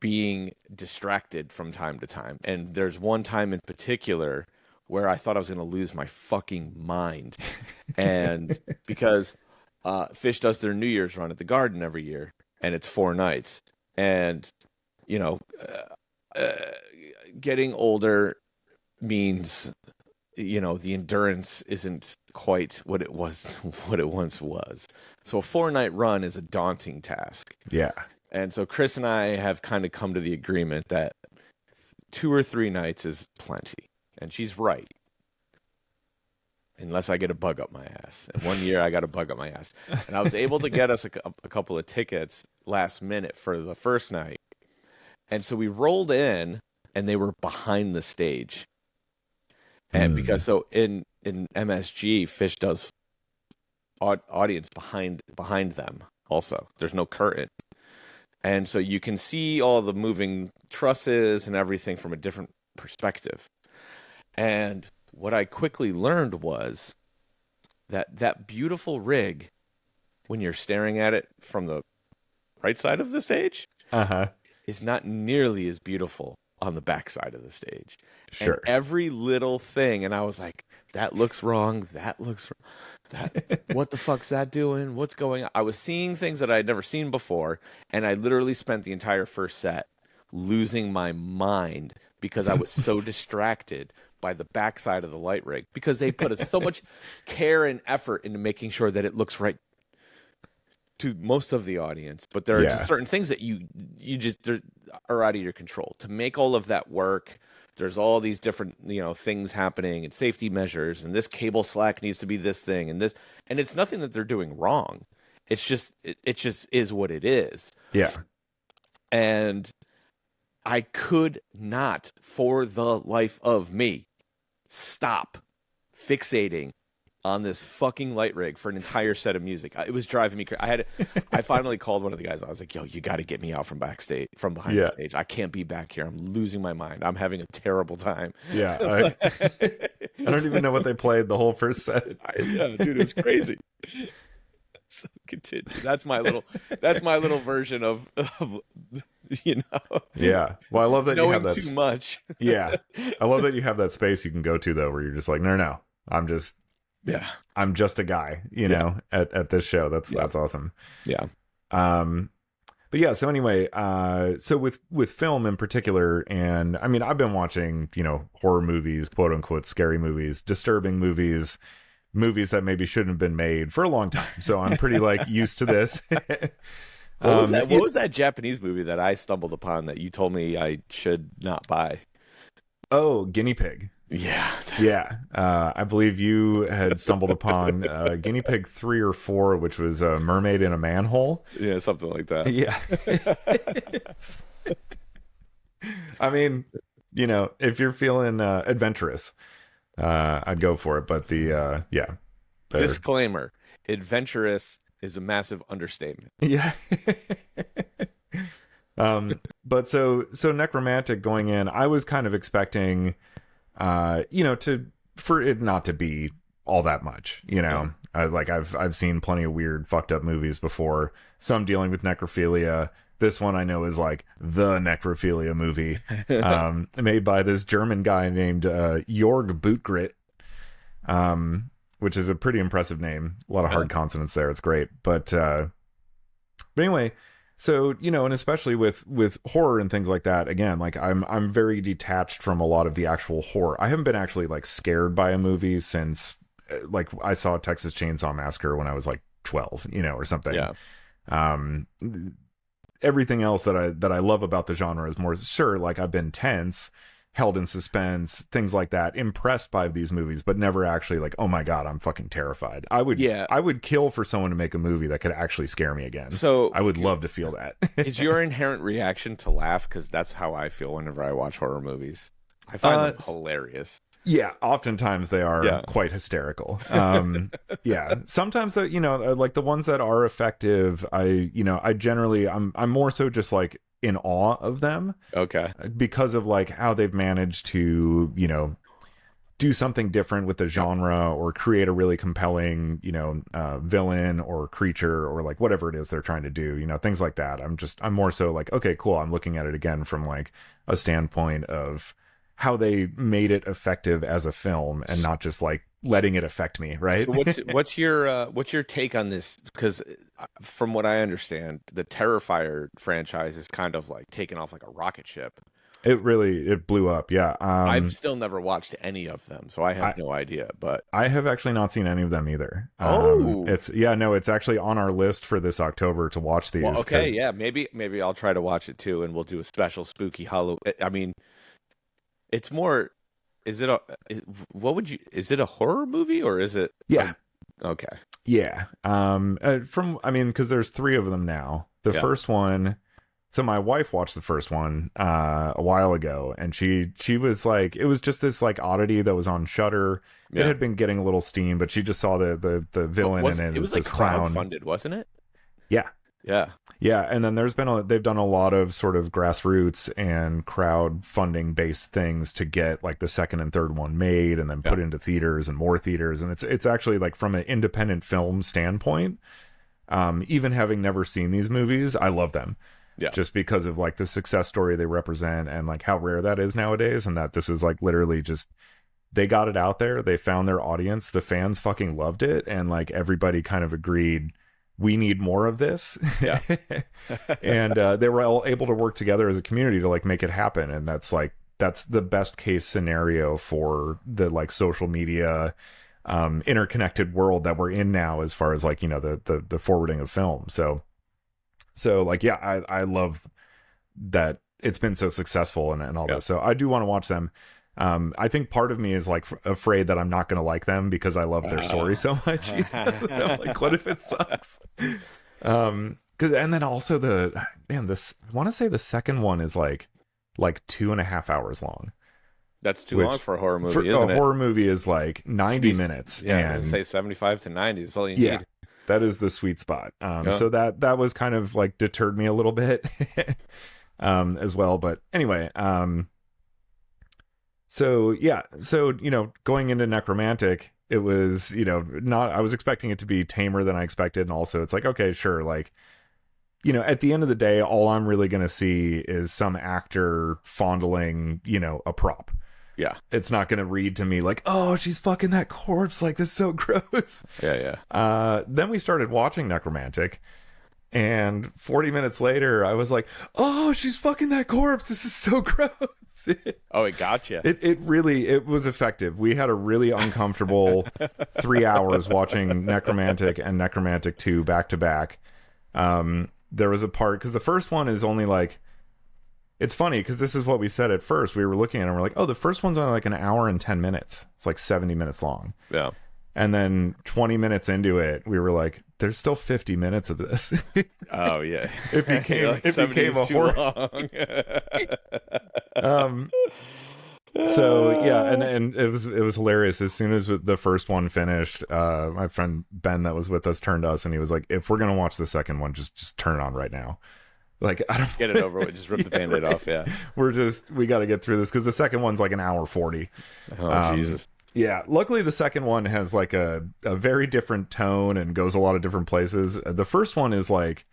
[SPEAKER 1] being distracted from time to time. And there's one time in particular where I thought I was going to lose my fucking mind. And because Fish does their New Year's run at the Garden every year, and it's 4 nights. And, you know, getting older means, you know, the endurance isn't quite what it was, what it once was. So a 4-night run is a daunting task.
[SPEAKER 2] Yeah.
[SPEAKER 1] And so Chris and I have kind of come to the agreement that 2 or 3 nights is plenty. And she's right. Unless I get a bug up my ass. And one year I got a bug up my ass. And I was able to get us a couple of tickets last minute for the first night. And so we rolled in, and they were behind the stage. And because so in MSG, Fish does audience behind them also. There's no curtain. And so you can see all the moving trusses and everything from a different perspective. And what I quickly learned was that beautiful rig, when you're staring at it from the right side of the stage, is not nearly as beautiful on the back side of the stage.
[SPEAKER 2] Sure.
[SPEAKER 1] And every little thing, and I was like, that looks wrong. That looks that. What the fuck's that doing? What's going on? I was seeing things that I had never seen before, and I literally spent the entire first set losing my mind because I was so distracted by the backside of the light rig, because they put so much care and effort into making sure that it looks right to most of the audience. But there are just certain things that you just are out of your control to make all of that work. There's all these different, you know, things happening and safety measures, and this cable slack needs to be this thing and this, and it's nothing that they're doing wrong. It's just it just is what it is.
[SPEAKER 2] Yeah.
[SPEAKER 1] And I could not, for the life of me, stop fixating on this fucking light rig for an entire set of music. It was driving me crazy. I finally called one of the guys. I was like, yo, you got to get me out from backstage, from behind the stage. I can't be back here. I'm losing my mind. I'm having a terrible time.
[SPEAKER 2] Yeah. I don't even know what they played the whole first set.
[SPEAKER 1] Yeah, dude, it's crazy. So continue. That's my little version of you know.
[SPEAKER 2] Yeah. Well, I love that
[SPEAKER 1] knowing
[SPEAKER 2] you have that
[SPEAKER 1] too much.
[SPEAKER 2] Yeah. I love that you have that space you can go to, though, where you're just like, no. I'm just a guy, you know, at this show. That's awesome.
[SPEAKER 1] Yeah.
[SPEAKER 2] But yeah, so anyway, so with film in particular, and I mean, I've been watching, you know, horror movies, quote unquote, scary movies, disturbing movies that maybe shouldn't have been made for a long time. So I'm pretty like used to this.
[SPEAKER 1] What was that Japanese movie that I stumbled upon that you told me I should not buy?
[SPEAKER 2] Oh, Guinea Pig.
[SPEAKER 1] Yeah.
[SPEAKER 2] Yeah. I believe you had stumbled upon Guinea Pig 3 or 4, which was a mermaid in a manhole.
[SPEAKER 1] Yeah, something like that.
[SPEAKER 2] Yeah. I mean, you know, if you're feeling adventurous, I'd go for it. But
[SPEAKER 1] disclaimer: adventurous is a massive understatement.
[SPEAKER 2] Yeah. But so Necromantic going in, I was kind of expecting, you know, to for it not to be all that much, you know. Like I've seen plenty of weird fucked up movies before, some dealing with necrophilia. This one I know is like the necrophilia movie, made by this German guy named Jorg Bootgrit, which is a pretty impressive name. A lot of hard consonants there. It's great. But anyway, so, you know, and especially with horror and things like that, again, like I'm very detached from a lot of the actual horror. I haven't been actually like scared by a movie since like I saw Texas Chainsaw Massacre when I was like 12, you know, or something.
[SPEAKER 1] Yeah.
[SPEAKER 2] Everything else that I love about the genre is more, sure, like I've been tense, held in suspense, things like that, impressed by these movies, but never actually like, oh my God, I'm fucking terrified. I would kill for someone to make a movie that could actually scare me again.
[SPEAKER 1] So
[SPEAKER 2] I would love to feel that.
[SPEAKER 1] Is your inherent reaction to laugh? Because that's how I feel whenever I watch horror movies. I find them hilarious.
[SPEAKER 2] Yeah, oftentimes they are quite hysterical. Yeah, sometimes you know, like the ones that are effective, I'm more so just like in awe of them.
[SPEAKER 1] Okay.
[SPEAKER 2] Because of like how they've managed to, you know, do something different with the genre or create a really compelling, you know, villain or creature or like whatever it is they're trying to do, you know, things like that. I'm more so like, okay, cool. I'm looking at it again from like a standpoint of how they made it effective as a film and not just like letting it affect me, right?
[SPEAKER 1] So what's your take on this? Because from what I understand, the Terrifier franchise is kind of like taking off like a rocket ship.
[SPEAKER 2] It blew up. Yeah.
[SPEAKER 1] I've still never watched any of them, so I have no idea, but
[SPEAKER 2] I have actually not seen any of them either. It's actually on our list for this October to watch these.
[SPEAKER 1] Well, okay. Yeah. Maybe I'll try to watch it too. And we'll do a special spooky Halloween. I mean, it's more, is it a horror movie or is it?
[SPEAKER 2] Yeah.
[SPEAKER 1] Okay.
[SPEAKER 2] Yeah. Because there's 3 of them now. The first one, so my wife watched the first one a while ago, and she was like, it was just this like oddity that was on Shudder. Yeah. It had been getting a little steam, but she just saw the villain in it.
[SPEAKER 1] It was like crowdfunded, wasn't it?
[SPEAKER 2] Yeah.
[SPEAKER 1] Yeah.
[SPEAKER 2] Yeah, and then they've done a lot of sort of grassroots and crowdfunding based things to get like the second and third one made and then put into theaters and more theaters. And it's actually like from an independent film standpoint, even having never seen these movies, I love them. Yeah. Just because of like the success story they represent and like how rare that is nowadays, and that this was like literally just they got it out there, they found their audience, the fans fucking loved it, and like everybody kind of agreed we need more of this. Yeah. And they were all able to work together as a community to like make it happen. And that's the best case scenario for the like social media interconnected world that we're in now, as far as like, you know, the forwarding of film. So like, yeah, I love that it's been so successul and all this. So I do want to watch them. I think part of me is like afraid that I'm not going to like them because I love their story so much. I'm like, what if it sucks? And then also I want to say the second one is like 2.5 hours long.
[SPEAKER 1] That's too long for a horror movie, isn't it?
[SPEAKER 2] A horror movie is like 90 minutes.
[SPEAKER 1] Yeah, and say 75 to 90 is all you need.
[SPEAKER 2] That is the sweet spot. So that was kind of like deterred me a little bit as well. But anyway, So, you know, going into Necromantic, it was, you know, I was expecting it to be tamer than I expected. And also it's like, okay, sure. Like, you know, at the end of the day, all I'm really going to see is some actor fondling, you know, a prop.
[SPEAKER 1] Yeah.
[SPEAKER 2] It's not going to read to me like, oh, she's fucking that corpse. Like, this is so gross.
[SPEAKER 1] Yeah.
[SPEAKER 2] Then we started watching Necromantic. And 40 minutes later, I was like, oh, she's fucking that corpse. This is so gross.
[SPEAKER 1] Oh, it got you.
[SPEAKER 2] It was effective. We had a really uncomfortable 3 hours watching Necromantic and Necromantic 2 back to back. There was a part, because the first one is only like, it's funny because this is what we said at first. We were looking at it and we're like, oh, the first one's only like an hour and 10 minutes. It's like 70 minutes long.
[SPEAKER 1] Yeah.
[SPEAKER 2] And then 20 minutes into it, we were like, there's still 50 minutes of this.
[SPEAKER 1] Oh, yeah.
[SPEAKER 2] It became a horror. So, yeah, and it was hilarious. As soon as the first one finished, my friend Ben that was with us turned to us and he was like, if we're going to watch the second one, just turn it on right now. Like, I don't
[SPEAKER 1] get it over with. Just rip the Band-Aid off. Yeah.
[SPEAKER 2] We got to get through this because the second one's like an hour 40.
[SPEAKER 1] Oh, Jesus.
[SPEAKER 2] Yeah, luckily the second one has like a very different tone and goes a lot of different places. The first one is like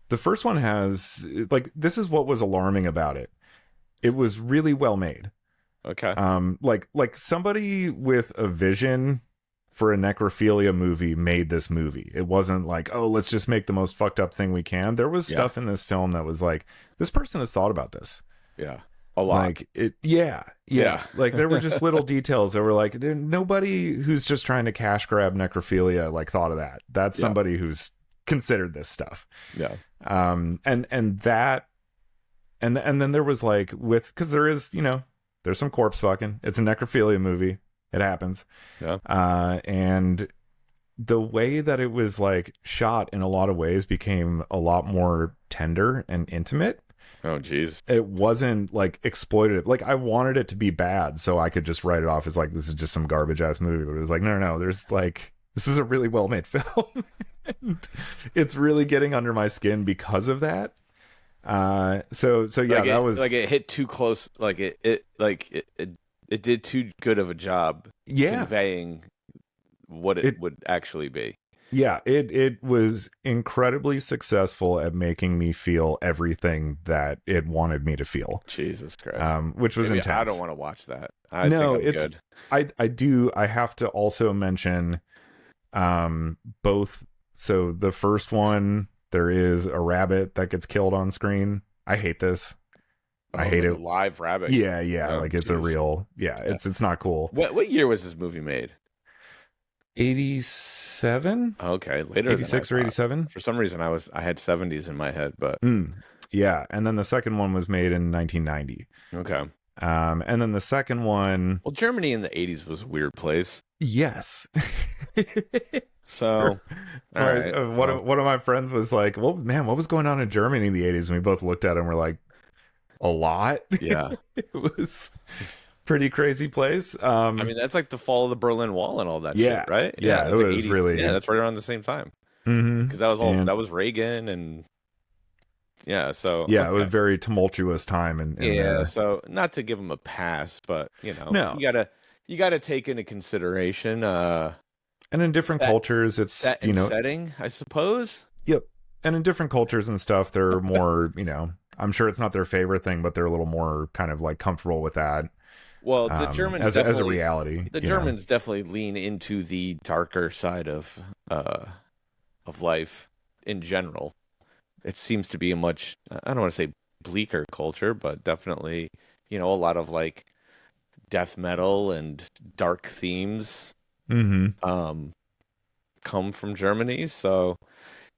[SPEAKER 2] the first one has like this is what was alarming about it. It was really well made.
[SPEAKER 1] Okay.
[SPEAKER 2] Like somebody with a vision for a necrophilia movie made this movie. It wasn't like, oh, let's just make the most fucked up thing we can. There was stuff in this film that was like, this person has thought about this.
[SPEAKER 1] Yeah. A lot.
[SPEAKER 2] Like it, yeah. Like there were just little details that were like, nobody who's just trying to cash grab necrophilia like thought of that. That's somebody who's considered this stuff.
[SPEAKER 1] Yeah.
[SPEAKER 2] And that, and then there was like because there is, there's some corpse fucking. It's a necrophilia movie. It happens.
[SPEAKER 1] Yeah.
[SPEAKER 2] And the way that it was like shot in a lot of ways became a lot more tender and intimate.
[SPEAKER 1] Oh, geez.
[SPEAKER 2] It wasn't like exploitative. Like I wanted it to be bad so I could just write it off as like, this is just some garbage ass movie. But it was like, no. There's like, this is a really well made film. And it's really getting under my skin because of that. So yeah,
[SPEAKER 1] like
[SPEAKER 2] that was
[SPEAKER 1] like it hit too close. Like it did too good of a job conveying what it would actually be.
[SPEAKER 2] Yeah, it was incredibly successful at making me feel everything that it wanted me to feel.
[SPEAKER 1] Jesus Christ.
[SPEAKER 2] Which was intense.
[SPEAKER 1] I don't want to watch that. I think I'm good.
[SPEAKER 2] I do. I have to also mention both. So the first one, there is a rabbit that gets killed on screen. I hate this. I hate it.
[SPEAKER 1] Live rabbit.
[SPEAKER 2] Yeah. Oh, like it's a real. Yeah, it's not cool.
[SPEAKER 1] What year was this movie made?
[SPEAKER 2] 87.
[SPEAKER 1] Okay, later
[SPEAKER 2] 86 or 87.
[SPEAKER 1] For some reason, I had 70s in my head, but
[SPEAKER 2] yeah. And then the second one was made in 1990.
[SPEAKER 1] Okay.
[SPEAKER 2] And then the second one.
[SPEAKER 1] Well, Germany in the 80s was a weird place.
[SPEAKER 2] Yes.
[SPEAKER 1] So, all right.
[SPEAKER 2] One of my friends was like, "Well, man, what was going on in Germany in the 80s?" And we both looked at him. We're like, "A lot."
[SPEAKER 1] Yeah,
[SPEAKER 2] it was pretty crazy place.
[SPEAKER 1] I mean, that's like the fall of the Berlin Wall and all that shit, right?
[SPEAKER 2] Yeah, it was like 80s, really.
[SPEAKER 1] Yeah, that's right around the same time.
[SPEAKER 2] Because
[SPEAKER 1] that was that was Reagan and so
[SPEAKER 2] it was a very tumultuous time. And
[SPEAKER 1] so not to give him a pass, but you gotta take into consideration.
[SPEAKER 2] And in different cultures, it's
[SPEAKER 1] setting, I suppose.
[SPEAKER 2] Yep. And in different cultures and stuff, they're more, I'm sure it's not their favorite thing, but they're a little more kind of like comfortable with that.
[SPEAKER 1] Well, the Germans
[SPEAKER 2] as a reality.
[SPEAKER 1] The Germans definitely lean into the darker side of life in general. It seems to be a much, I don't want to say bleaker culture, but definitely, a lot of like death metal and dark themes come from Germany. So,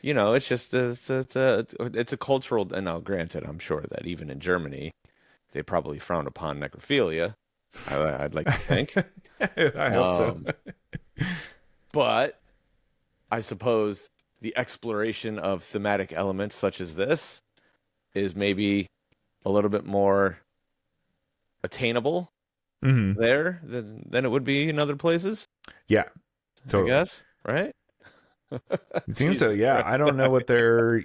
[SPEAKER 1] it's just it's a cultural. And now, granted, I'm sure that even in Germany, they probably frown upon necrophilia. I'd like to think.
[SPEAKER 2] I hope so.
[SPEAKER 1] But I suppose the exploration of thematic elements such as this is maybe a little bit more attainable there than it would be in other places.
[SPEAKER 2] Yeah, totally.
[SPEAKER 1] I guess, right?
[SPEAKER 2] It seems so. Yeah, I don't know what their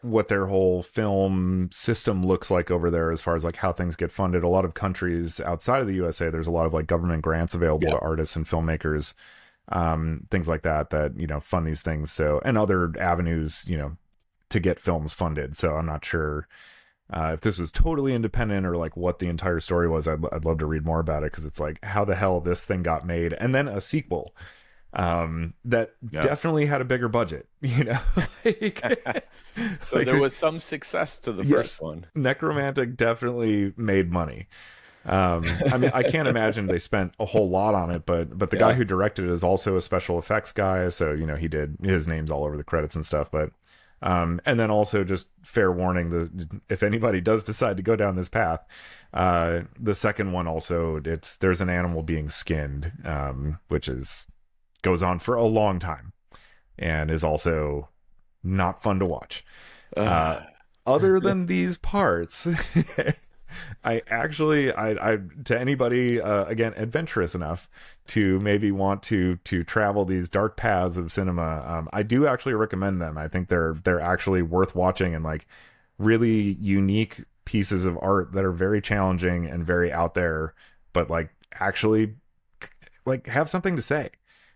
[SPEAKER 2] what their whole film system looks like over there as far as like how things get funded. A lot of countries outside of the USA, there's a lot of like government grants available to artists and filmmakers, things like that fund these things. So, and other avenues, to get films funded. So I'm not sure if this was totally independent or like what the entire story was. I'd love to read more about it, because it's like how the hell this thing got made, and then a sequel that definitely had a bigger budget,
[SPEAKER 1] So there was some success to the first one.
[SPEAKER 2] Necromantic definitely made money. I mean, I can't imagine they spent a whole lot on it, but the guy who directed it is also a special effects guy, so he did, his name's all over the credits and stuff. But and then also, just fair warning, if anybody does decide to go down this path, the second one also, there's an animal being skinned, which goes on for a long time and is also not fun to watch. Other than these parts, I to anybody again adventurous enough to maybe want to travel these dark paths of cinema, I do actually recommend them. I think they're actually worth watching, and like really unique pieces of art that are very challenging and very out there, but like actually like have something to say.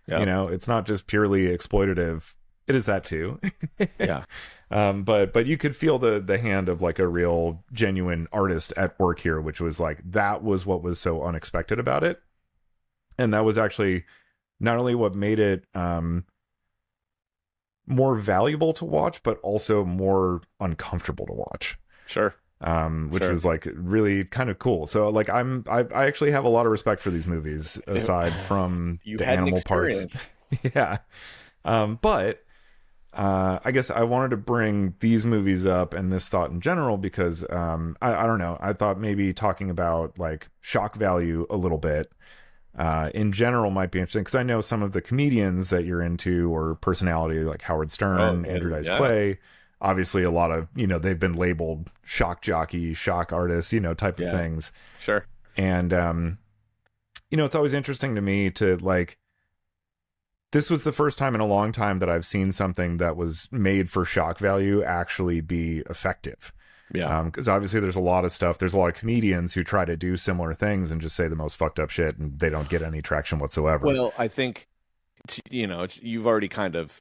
[SPEAKER 1] Yeah.
[SPEAKER 2] It's not just purely exploitative. It is that too.
[SPEAKER 1] Yeah.
[SPEAKER 2] But you could feel the hand of like a real genuine artist at work here, which was like that was what was so unexpected about it. And that was actually not only what made it more valuable to watch, but also more uncomfortable to watch.
[SPEAKER 1] Sure.
[SPEAKER 2] Which
[SPEAKER 1] Sure.
[SPEAKER 2] was like really kind of cool. So like I actually have a lot of respect for these movies aside from
[SPEAKER 1] You
[SPEAKER 2] the
[SPEAKER 1] had an
[SPEAKER 2] animal parts.
[SPEAKER 1] experience.
[SPEAKER 2] Yeah. But I guess I wanted to bring these movies up and this thought in general because I don't know. I thought maybe talking about like shock value a little bit in general might be interesting because I know some of the comedians that you're into or personality like Howard
[SPEAKER 1] Oh,
[SPEAKER 2] Stern, Andrew Dice
[SPEAKER 1] yeah.
[SPEAKER 2] Clay. Obviously, a lot of they've been labeled shock jockey, shock artists, type of
[SPEAKER 1] Yeah.
[SPEAKER 2] things.
[SPEAKER 1] Sure.
[SPEAKER 2] And it's always interesting to me to like this was the first time in a long time that I've seen something that was made for shock value actually be effective.
[SPEAKER 1] Yeah.
[SPEAKER 2] Because obviously there's a lot of stuff. There's a lot of comedians who try to do similar things and just say the most fucked up shit, and they don't get any traction whatsoever.
[SPEAKER 1] Well, I think you've already kind of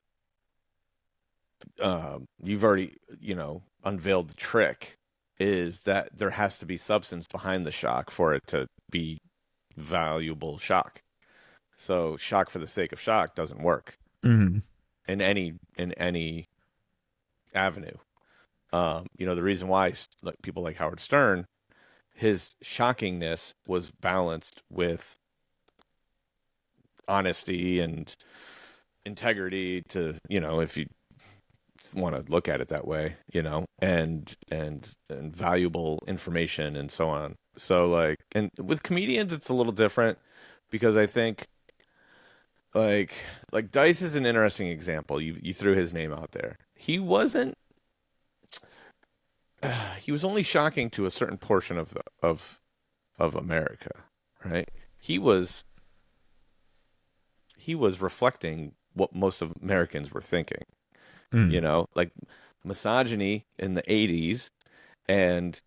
[SPEAKER 1] unveiled the trick is that there has to be substance behind the shock for it to be valuable shock. So shock for the sake of shock doesn't work
[SPEAKER 2] Mm-hmm.
[SPEAKER 1] in any avenue. The reason why like people like Howard Stern, his shockingness was balanced with honesty and integrity to, if you want to look at it that way, and valuable information and so on. So like, and with comedians, it's a little different because I think like Dice is an interesting example. You threw his name out there. He was only shocking to a certain portion of America, right? He was reflecting what most of Americans were thinking.
[SPEAKER 2] Mm.
[SPEAKER 1] Like misogyny in the 80s and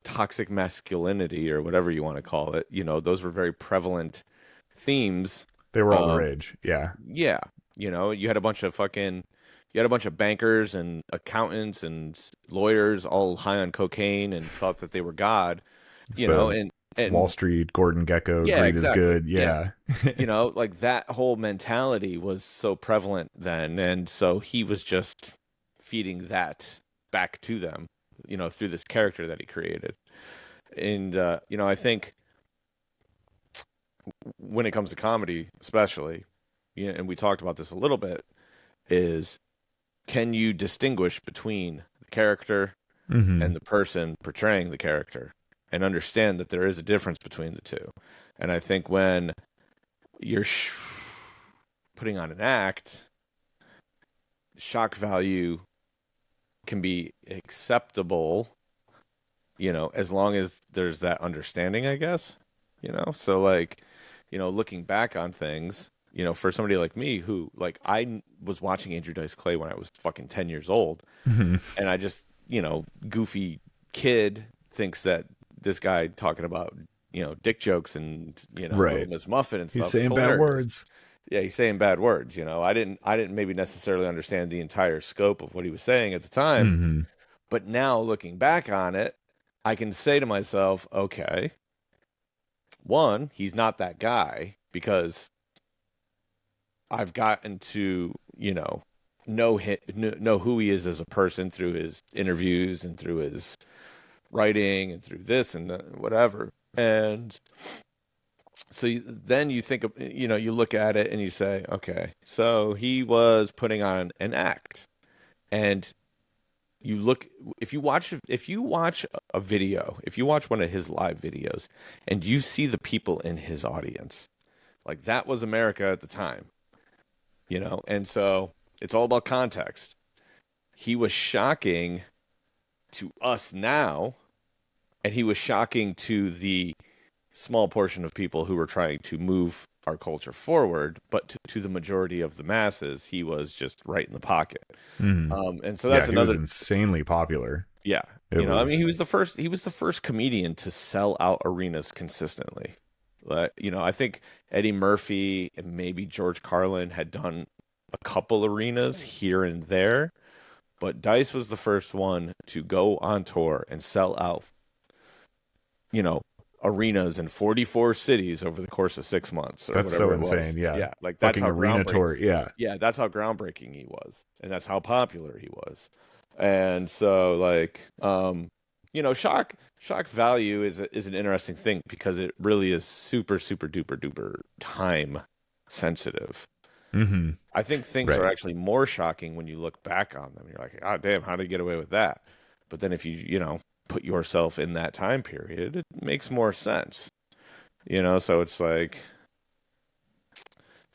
[SPEAKER 1] toxic masculinity or whatever you want to call it, those were very prevalent themes.
[SPEAKER 2] They were all the rage. Yeah.
[SPEAKER 1] Yeah, you had a bunch of bankers and accountants and lawyers all high on cocaine and thought that they were God,
[SPEAKER 2] It's the
[SPEAKER 1] and
[SPEAKER 2] Wall Street, Gordon Gekko,
[SPEAKER 1] yeah,
[SPEAKER 2] greed is
[SPEAKER 1] exactly.
[SPEAKER 2] good. Yeah.
[SPEAKER 1] Like that whole mentality was so prevalent then. And so he was just feeding that back to them, through this character that he created. And, I think when it comes to comedy, especially, and we talked about this a little bit, is can you distinguish between the character
[SPEAKER 2] Mm-hmm.
[SPEAKER 1] and the person portraying the character and understand that there is a difference between the two? And I think when you're putting on an act, shock value can be acceptable, as long as there's that understanding, I guess, so like, looking back on things, for somebody like me who like I was watching Andrew Dice Clay when I was fucking 10 years old,
[SPEAKER 2] Mm-hmm.
[SPEAKER 1] and I just, goofy kid thinks that this guy talking about, dick jokes and,
[SPEAKER 2] Right.
[SPEAKER 1] Miss Muffin and
[SPEAKER 2] He's
[SPEAKER 1] stuff.
[SPEAKER 2] saying
[SPEAKER 1] It's
[SPEAKER 2] bad
[SPEAKER 1] hilarious.
[SPEAKER 2] words.
[SPEAKER 1] Yeah, he's saying bad words. I didn't maybe necessarily understand the entire scope of what he was saying at the time,
[SPEAKER 2] Mm-hmm.
[SPEAKER 1] but now looking back on it, I can say to myself, okay, one, he's not that guy because I've gotten to, know who he is as a person through his interviews and through his writing and through this and whatever. And so then you think of, you look at it and you say, okay, so he was putting on an act. And you look, if you watch a video, if you watch one of his live videos and you see the people in his audience, like that was America at the time, and so it's all about context. He was shocking to us now, and he was shocking to the small portion of people who were trying to move our culture forward, but to the majority of the masses, he was just right in the pocket.
[SPEAKER 2] Mhm.
[SPEAKER 1] And so
[SPEAKER 2] Yeah,
[SPEAKER 1] that's
[SPEAKER 2] he was
[SPEAKER 1] another,
[SPEAKER 2] insanely popular.
[SPEAKER 1] yeah,
[SPEAKER 2] It
[SPEAKER 1] I mean,
[SPEAKER 2] was
[SPEAKER 1] he was the first comedian to sell out arenas consistently. Like, I think Eddie Murphy and maybe George Carlin had done a couple arenas here and there, but Dice was the first one to go on tour and sell out, you know, arenas in 44 cities over the course of 6 months or
[SPEAKER 2] that's so
[SPEAKER 1] whatever it was.
[SPEAKER 2] insane. Yeah.
[SPEAKER 1] Yeah, like that's
[SPEAKER 2] Fucking
[SPEAKER 1] how
[SPEAKER 2] arena
[SPEAKER 1] groundbreaking.
[SPEAKER 2] tour. Yeah.
[SPEAKER 1] Yeah, that's how groundbreaking he was, and that's how popular he was. And so, like, shock value is an interesting thing because it really is super super duper duper time sensitive.
[SPEAKER 2] Mhm.
[SPEAKER 1] I think things are
[SPEAKER 2] Right.
[SPEAKER 1] actually more shocking when you look back on them. You're like, oh damn, how did he get away with that? But then if you put yourself in that time period, it makes more sense. So it's like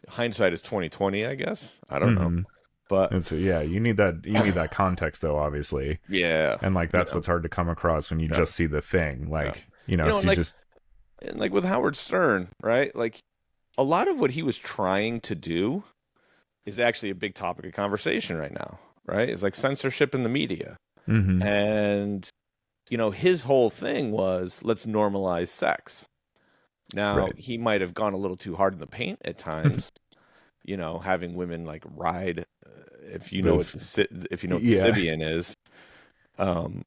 [SPEAKER 1] hindsight is 2020, I guess. I don't know.
[SPEAKER 2] Mhm.
[SPEAKER 1] But
[SPEAKER 2] It's yeah, you need that context though, obviously.
[SPEAKER 1] yeah,
[SPEAKER 2] And like that's what's hard to come across when you
[SPEAKER 1] yeah,
[SPEAKER 2] just see the thing.
[SPEAKER 1] yeah.
[SPEAKER 2] Like,
[SPEAKER 1] And
[SPEAKER 2] if you just
[SPEAKER 1] like with Howard Stern, right? Like a lot of what he was trying to do is actually a big topic of conversation right now, right? It's like censorship in the media.
[SPEAKER 2] Mhm.
[SPEAKER 1] And his whole thing was let's normalize sex. Now,
[SPEAKER 2] Right.
[SPEAKER 1] he might have gone a little too hard in the paint at times, having women like ride if you know what
[SPEAKER 2] Those
[SPEAKER 1] if you know what the
[SPEAKER 2] yeah.
[SPEAKER 1] Sibian is. Um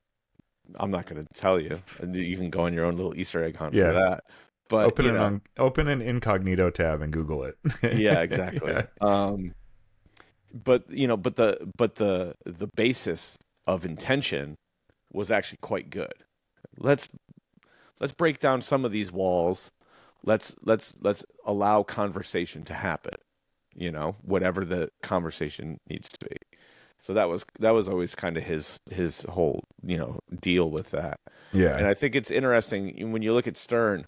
[SPEAKER 1] I'm not going to tell you. You can go on your own little Easter egg hunt for
[SPEAKER 2] Yeah.
[SPEAKER 1] that. But,
[SPEAKER 2] Open an incognito tab and Google it.
[SPEAKER 1] yeah, exactly.
[SPEAKER 2] Yeah.
[SPEAKER 1] But the basis of intention was actually quite good. Let's let's break down some of these walls. Let's allow conversation to happen. Whatever the conversation needs to be. So that was always kind of his whole deal with that.
[SPEAKER 2] Yeah.
[SPEAKER 1] And I think it's interesting when you look at Stern.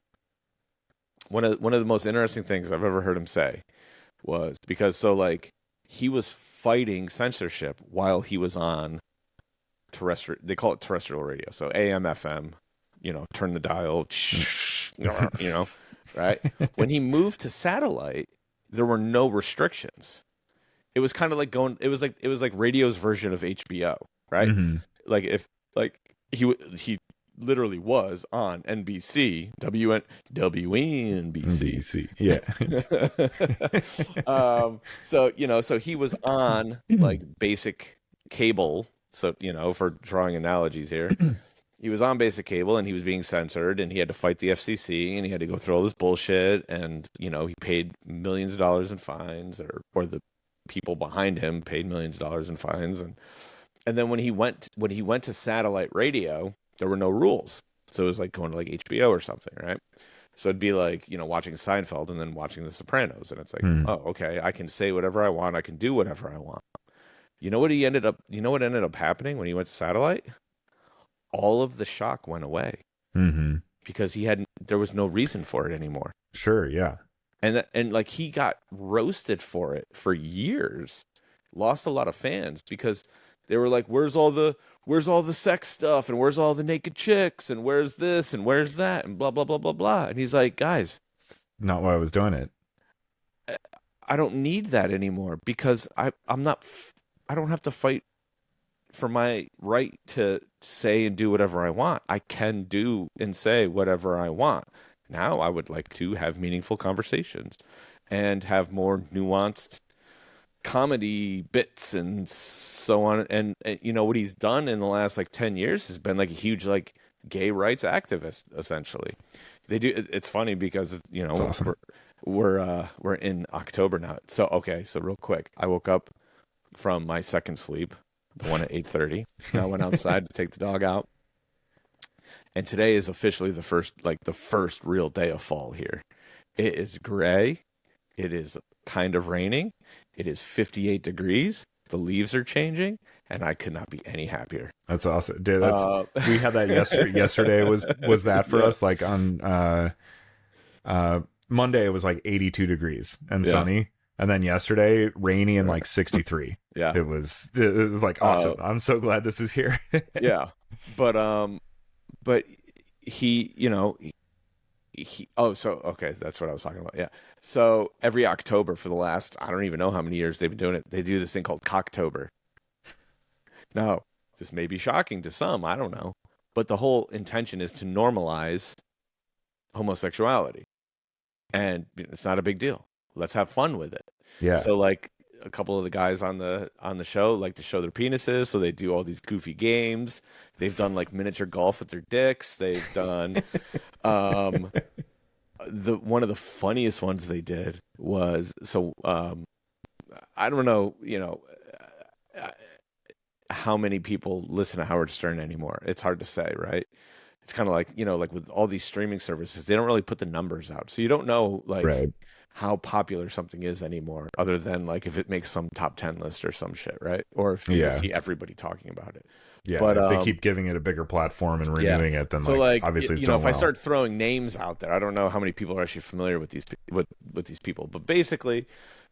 [SPEAKER 1] One of the most interesting things I've ever heard him say was because like he was fighting censorship while he was on terrestrial. They call it terrestrial radio, so AM, FM. Turn the dial. Right. When he moved to satellite, there were no restrictions. It was kind of like going. It was like radio's version of HBO, right?
[SPEAKER 2] Hmm.
[SPEAKER 1] Like if like he literally was on NBC, WNBC.
[SPEAKER 2] DC. Yeah.
[SPEAKER 1] So he was on like basic cable. So for drawing analogies here, he was on basic cable and he was being censored, and he had to fight the FCC, and he had to go through all this bullshit, and he paid millions of dollars in fines, or the people behind him paid millions of dollars in fines, and then when he went to satellite radio, there were no rules. So it was like going to like HBO or something, right? So it'd be like, watching Seinfeld and then watching The Sopranos. And it's like, oh, okay, I can say whatever I want. I can do whatever I want. You know what ended up happening when he went to satellite? All of the shock went away
[SPEAKER 2] Hmm.
[SPEAKER 1] because there was no reason for it anymore.
[SPEAKER 2] Sure. Yeah.
[SPEAKER 1] And like he got roasted for it for years. Lost a lot of fans because they were like, where's all the sex stuff, and where's all the naked chicks, and where's this and where's that, and blah blah blah blah blah. And he's like, guys,
[SPEAKER 2] Not why I was doing it.
[SPEAKER 1] I don't need that anymore because I'm not I don't have to fight for my right to say and do whatever I want. I can do and say whatever I want. Now I would like to have meaningful conversations and have more nuanced comedy bits and so on. And what he's done in the last like 10 years has been like a huge like gay rights activist essentially. They do. It's funny because
[SPEAKER 2] It's awesome.
[SPEAKER 1] we're in October now. So okay, so real quick, I woke up from my second sleep, the one at 8:30. I went outside to take the dog out, and today is officially the first real day of fall here. It is gray. It is kind of raining. It is 58 degrees. The leaves are changing, and I could not be any happier.
[SPEAKER 2] That's awesome, dude. We had that yesterday. Yesterday was that for
[SPEAKER 1] Yeah.
[SPEAKER 2] us? Like on Monday, it was like 82 degrees and
[SPEAKER 1] Yeah.
[SPEAKER 2] sunny, and then yesterday, rainy and like 63.
[SPEAKER 1] Yeah.
[SPEAKER 2] It was like awesome. I'm so glad this is here.
[SPEAKER 1] Yeah. But he so okay, that's what I was talking about. Yeah. So every October for the last, I don't even know how many years they've been doing it. They do this thing called Cocktober. Now, this may be shocking to some, I don't know, but the whole intention is to normalize homosexuality, and it's not a big deal. Let's have fun with it.
[SPEAKER 2] Yeah.
[SPEAKER 1] So like a couple of the guys on the show like to show their penises, so they do all these goofy games. They've done like miniature golf with their dicks. They've done the one of the funniest ones they did was I don't know, uh, how many people listen to Howard Stern anymore. It's hard to say, right? It's kind of like, like with all these streaming services, they don't really put the numbers out. So you don't know like
[SPEAKER 2] Right.
[SPEAKER 1] how popular something is anymore, other than like if it makes some top 10 list or some shit, right? Or if you
[SPEAKER 2] Yeah.
[SPEAKER 1] see everybody talking about it.
[SPEAKER 2] Yeah.
[SPEAKER 1] But
[SPEAKER 2] if they keep giving it a bigger platform and renewing it, then
[SPEAKER 1] so
[SPEAKER 2] like obviously it's done
[SPEAKER 1] if I
[SPEAKER 2] well.
[SPEAKER 1] start throwing names out there, I don't know how many people are actually familiar with these people. But basically,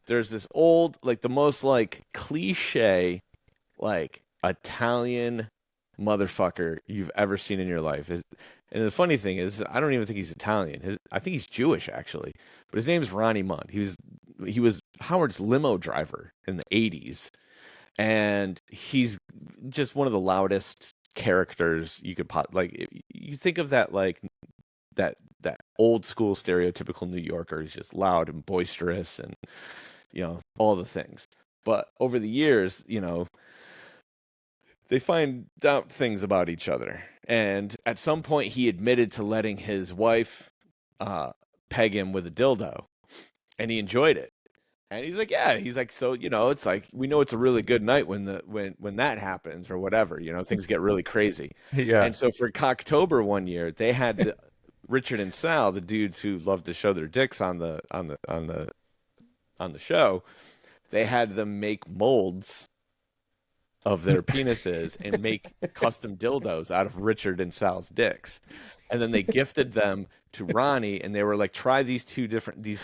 [SPEAKER 1] there's this old, like the most like cliche, like Italian motherfucker you've ever seen in your life. And the funny thing is, I don't even think he's Italian. I think he's Jewish actually. But his name's Ronnie Mund. He was Howard's limo driver in the 80s, and he's just one of the loudest characters you could like. You think of that like that old school stereotypical New Yorker. He's just loud and boisterous, and all the things. But over the years, they find out things about each other, and at some point, he admitted to letting his wife peg him with a dildo, and he enjoyed it. And he's like, yeah. He's like, so it's like we know it's a really good night when that happens or whatever. Things get really crazy.
[SPEAKER 2] Yeah.
[SPEAKER 1] And so for Cocktober one year, they had Richard and Sal, the dudes who love to show their dicks on the show. They had them make molds of their penises and make custom dildos out of Richard and Sal's dicks. And then they gifted them to Ronnie, and they were like, try these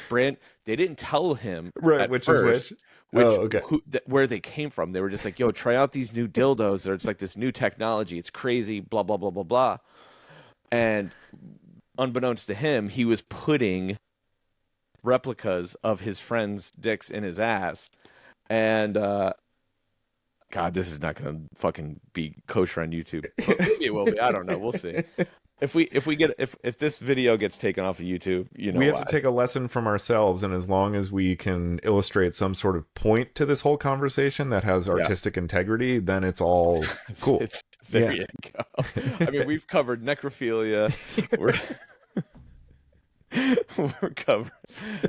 [SPEAKER 1] brand. They didn't tell him
[SPEAKER 2] Right,
[SPEAKER 1] at
[SPEAKER 2] which
[SPEAKER 1] first,
[SPEAKER 2] is which? Oh, okay.
[SPEAKER 1] where they came from. They were just like, yo, try out these new dildos. Or it's like this new technology. It's crazy, blah, blah, blah, blah, blah. And unbeknownst to him, he was putting replicas of his friends' dicks in his ass. And God, this is not going to fucking be kosher on YouTube. Well, maybe it will be. I don't know. We'll see. If this video gets taken off of YouTube,
[SPEAKER 2] we have to take a lesson from ourselves, and as long as we can illustrate some sort of point to this whole conversation that has artistic integrity, then it's all cool.
[SPEAKER 1] There you go. I mean, we've covered necrophilia. We're covered.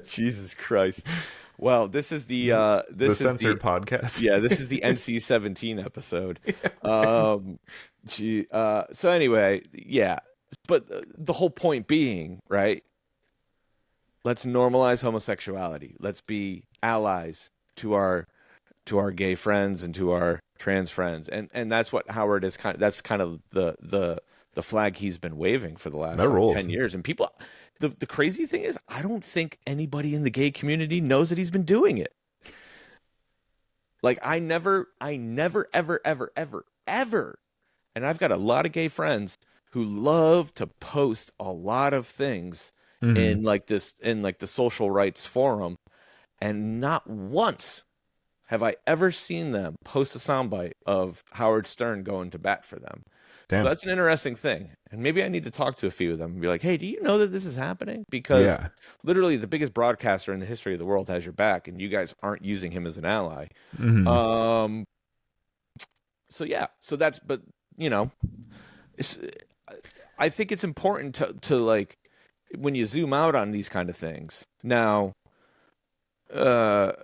[SPEAKER 1] Jesus Christ. Well, this is the
[SPEAKER 2] censored podcast.
[SPEAKER 1] Yeah, this is the NC-17 episode. So anyway, yeah. But the whole point being, right? Let's normalize homosexuality. Let's be allies to our gay friends and to our trans friends. And that's what Howard is that's kind of the flag he's been waving for the last 10 years. And people, the crazy thing is, I don't think anybody in the gay community knows that he's been doing it. Like I never, ever, ever, ever, ever. And I've got a lot of gay friends who love to post a lot of things in the social rights forum. And not once have I ever seen them post a soundbite of Howard Stern going to bat for them. Damn. So that's an interesting thing. And maybe I need to talk to a few of them and be like, hey, do you know that this is happening? Because literally the biggest broadcaster in the history of the world has your back, and you guys aren't using him as an ally. So yeah, but I think it's important to like, when you zoom out on these kind of things. Now, the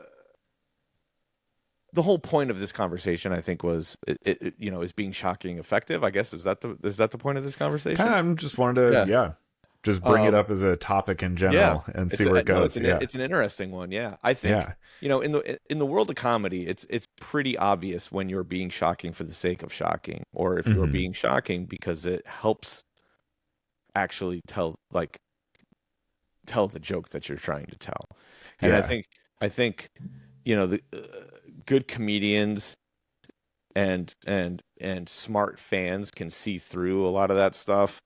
[SPEAKER 1] whole point of this conversation, I think, was is being shocking effective. I guess is that the point of this conversation?
[SPEAKER 2] I'm just wanted to just bring it up as a topic in general and see where it goes.
[SPEAKER 1] It's an interesting one. Yeah, I think in the world of comedy, it's pretty obvious when you're being shocking for the sake of shocking, or if you're being shocking because it helps actually tell the joke that you're trying to tell. And I think the good comedians and smart fans can see through a lot of that stuff.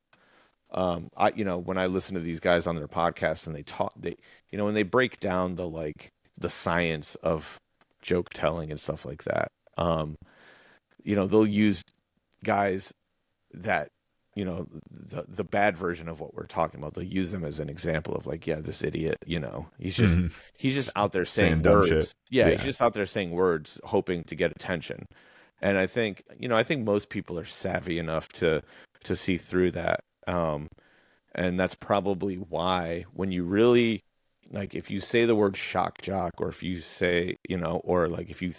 [SPEAKER 1] When I listen to these guys on their podcast and they talk, when they break down the science of joke telling and stuff like that, they'll use guys that, the bad version of what we're talking about. They'll use them as an example of like, yeah, this idiot, he's just out there saying
[SPEAKER 2] dumb
[SPEAKER 1] words.
[SPEAKER 2] shit.
[SPEAKER 1] Yeah, he's just out there saying words, hoping to get attention. And I think most people are savvy enough to see through that. And that's probably why when you really, like, if you say the word shock jock, or if you say, or like if you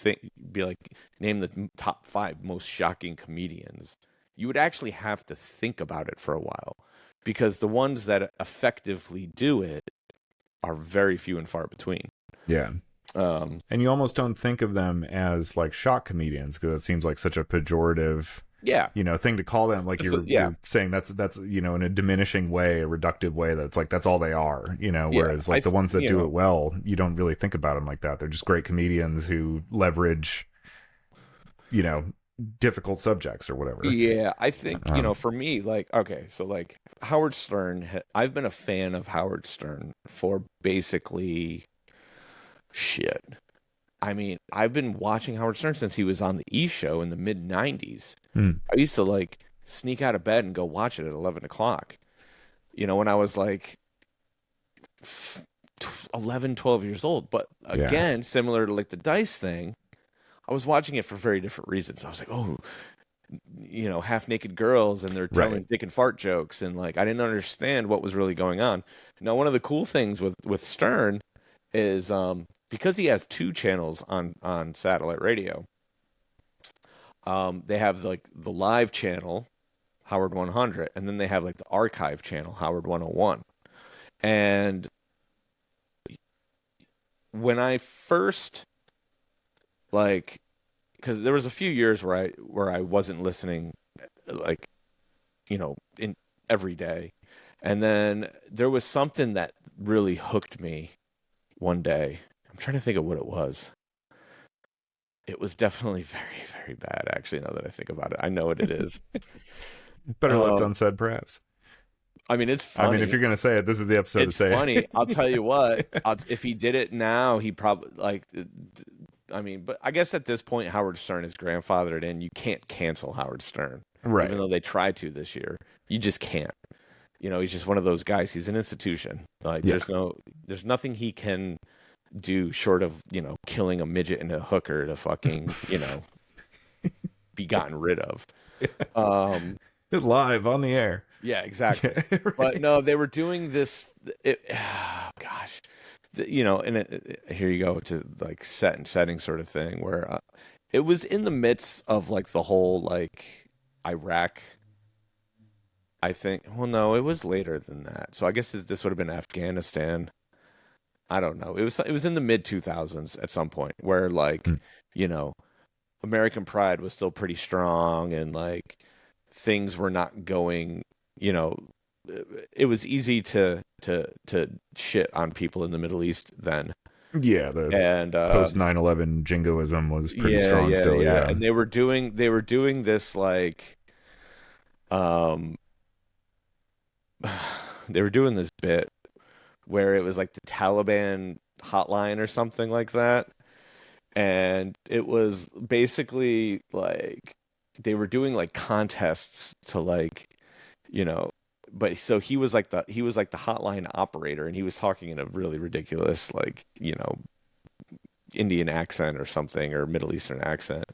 [SPEAKER 1] name the top 5 most shocking comedians, you would actually have to think about it for a while, because the ones that effectively do it are very few and far between.
[SPEAKER 2] Yeah. And you almost don't think of them as like shock comedians, because it seems like such a pejorative thing to call them. Like you're saying that's in a diminishing way, a reductive way, that's like that's all they are, whereas like the ones that do it well, you don't really think about them like that. They're just great comedians who leverage difficult subjects or whatever.
[SPEAKER 1] Yeah, I think for me, like, okay, so like Howard Stern, I've been a fan of Howard Stern for basically shit. I mean, I've been watching Howard Stern since he was on the E! Show in the mid-90s. I used to like sneak out of bed and go watch it at 11 o'clock, when I was like 11, 12 years old. But again, similar to like the Dice thing, I was watching it for very different reasons. I was like, oh, half-naked girls, and they're telling dick and fart jokes, and like I didn't understand what was really going on. Now, one of the cool things with Stern is because he has 2 channels on satellite radio. They have like the live channel, Howard 100, and then they have like the archive channel, Howard 101. And when I first, like, because there was a few years where I wasn't listening, like, in every day, and then there was something that really hooked me one day. I'm trying to think of what it was. It was definitely very, very bad, actually, now that I think about it. I know what it is.
[SPEAKER 2] Better left unsaid, perhaps.
[SPEAKER 1] I mean, it's funny.
[SPEAKER 2] I mean, if you're going to say it, this is the episode to say it.
[SPEAKER 1] It's funny. I'll tell you what. If he did it now, he probably, like, I mean, but I guess at this point, Howard Stern is grandfathered in. You can't cancel Howard Stern.
[SPEAKER 2] Right.
[SPEAKER 1] Even though they tried to this year. You just can't. He's just one of those guys. He's an institution. Like, there's nothing he can do short of, killing a midget and a hooker to fucking, be gotten rid of.
[SPEAKER 2] Live on the air.
[SPEAKER 1] Yeah, exactly. Right. But no, they were doing this. Gosh, here you go to like set and setting sort of thing where it was in the midst of like the whole like Iraq. I think. Well, no, it was later than that. So I guess this would have been Afghanistan. I don't know. It was in the mid 2000s at some point where like, American Pride was still pretty strong, and like things were not going, it was easy to shit on people in the Middle East then.
[SPEAKER 2] Yeah, and post 9/11 jingoism was pretty strong still. Yeah,
[SPEAKER 1] and they were doing this like, they were doing this bit where it was like the Taliban hotline or something like that. And it was basically like they were doing like contests to like, but so he was like the hotline operator, and he was talking in a really ridiculous, like, Indian accent or something, or Middle Eastern accent.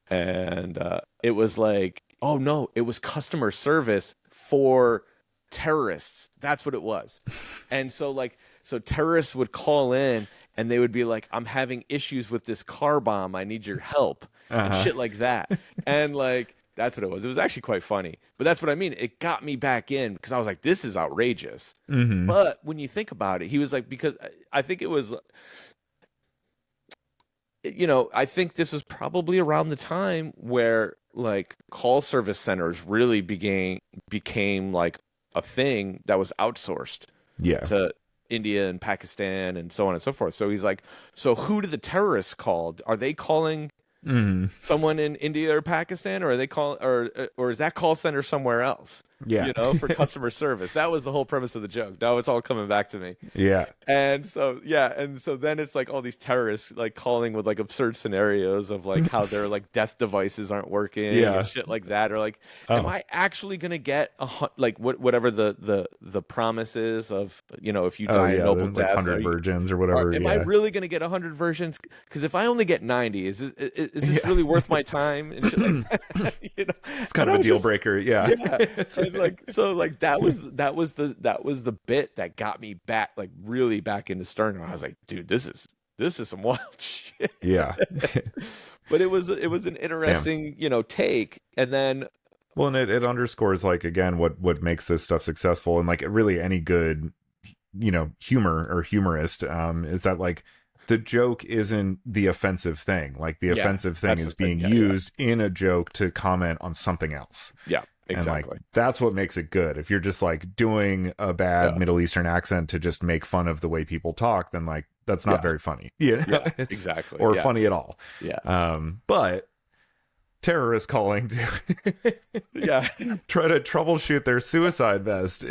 [SPEAKER 1] And it was like, oh no, it was customer service for terrorists. That's what it was. And so terrorists would call in and they would be like, I'm having issues with this car bomb, I need your help, and shit like that. And like that's what it was. It was actually quite funny. But that's what I mean. It got me back in because I was like, this is outrageous. But when you think about it, he was like, because I think it was, I think this was probably around the time where like call service centers really became like a thing that was outsourced to India and Pakistan and so on and so forth. So he's like, so who do the terrorists call? Are they calling
[SPEAKER 2] Mm.
[SPEAKER 1] Someone in India or Pakistan, or are they call or is that call center somewhere else?
[SPEAKER 2] Yeah.
[SPEAKER 1] For customer service. That was the whole premise of the joke. Now it's all coming back to me.
[SPEAKER 2] Yeah.
[SPEAKER 1] And so yeah, and so then it's like all these terrorists like calling with like absurd scenarios of like how their like death devices aren't working and
[SPEAKER 2] Yeah.
[SPEAKER 1] shit like that, or like, am
[SPEAKER 2] Oh.
[SPEAKER 1] I actually gonna get like whatever the promise is of if you
[SPEAKER 2] Oh
[SPEAKER 1] die a
[SPEAKER 2] yeah.
[SPEAKER 1] noble
[SPEAKER 2] Then like
[SPEAKER 1] death,
[SPEAKER 2] 100 virgins or whatever.
[SPEAKER 1] am I
[SPEAKER 2] Yeah.
[SPEAKER 1] really gonna get 100 versions? Because if I only get 90, is this
[SPEAKER 2] Yeah.
[SPEAKER 1] really worth my time and shit like that?
[SPEAKER 2] It's kind
[SPEAKER 1] And
[SPEAKER 2] of
[SPEAKER 1] I
[SPEAKER 2] a
[SPEAKER 1] was
[SPEAKER 2] deal
[SPEAKER 1] just
[SPEAKER 2] breaker. Yeah.
[SPEAKER 1] yeah, and like so like that was the bit that got me back like really back into Stern. I was like, dude, this is some wild shit.
[SPEAKER 2] Yeah.
[SPEAKER 1] But it was an
[SPEAKER 2] Damn.
[SPEAKER 1] interesting take, and then
[SPEAKER 2] Well, and it underscores like again what makes this stuff successful, and like really any good humor or humorist is that like the joke isn't the offensive thing. Like the
[SPEAKER 1] yeah,
[SPEAKER 2] offensive thing
[SPEAKER 1] that's the
[SPEAKER 2] is
[SPEAKER 1] thing.
[SPEAKER 2] being
[SPEAKER 1] Yeah, yeah,
[SPEAKER 2] used in a joke to comment on something else.
[SPEAKER 1] yeah,
[SPEAKER 2] And like
[SPEAKER 1] exactly.
[SPEAKER 2] that's what makes it good. If you're just like doing a bad
[SPEAKER 1] Yeah,
[SPEAKER 2] Middle Eastern accent to just make fun of the way people talk, then like that's not
[SPEAKER 1] yeah,
[SPEAKER 2] very funny. You know,
[SPEAKER 1] yeah,
[SPEAKER 2] it's
[SPEAKER 1] exactly.
[SPEAKER 2] or
[SPEAKER 1] Yeah,
[SPEAKER 2] funny at all.
[SPEAKER 1] yeah,
[SPEAKER 2] But terrorist calling to
[SPEAKER 1] yeah.
[SPEAKER 2] try to troubleshoot their suicide vest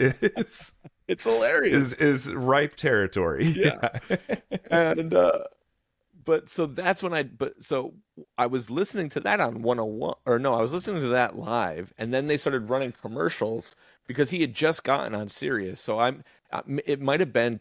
[SPEAKER 1] It's hilarious.
[SPEAKER 2] is ripe territory.
[SPEAKER 1] Yeah, and but so that's when I was listening to that on 101, or no, I was listening to that live, and then they started running commercials because he had just gotten on Sirius. So it must have been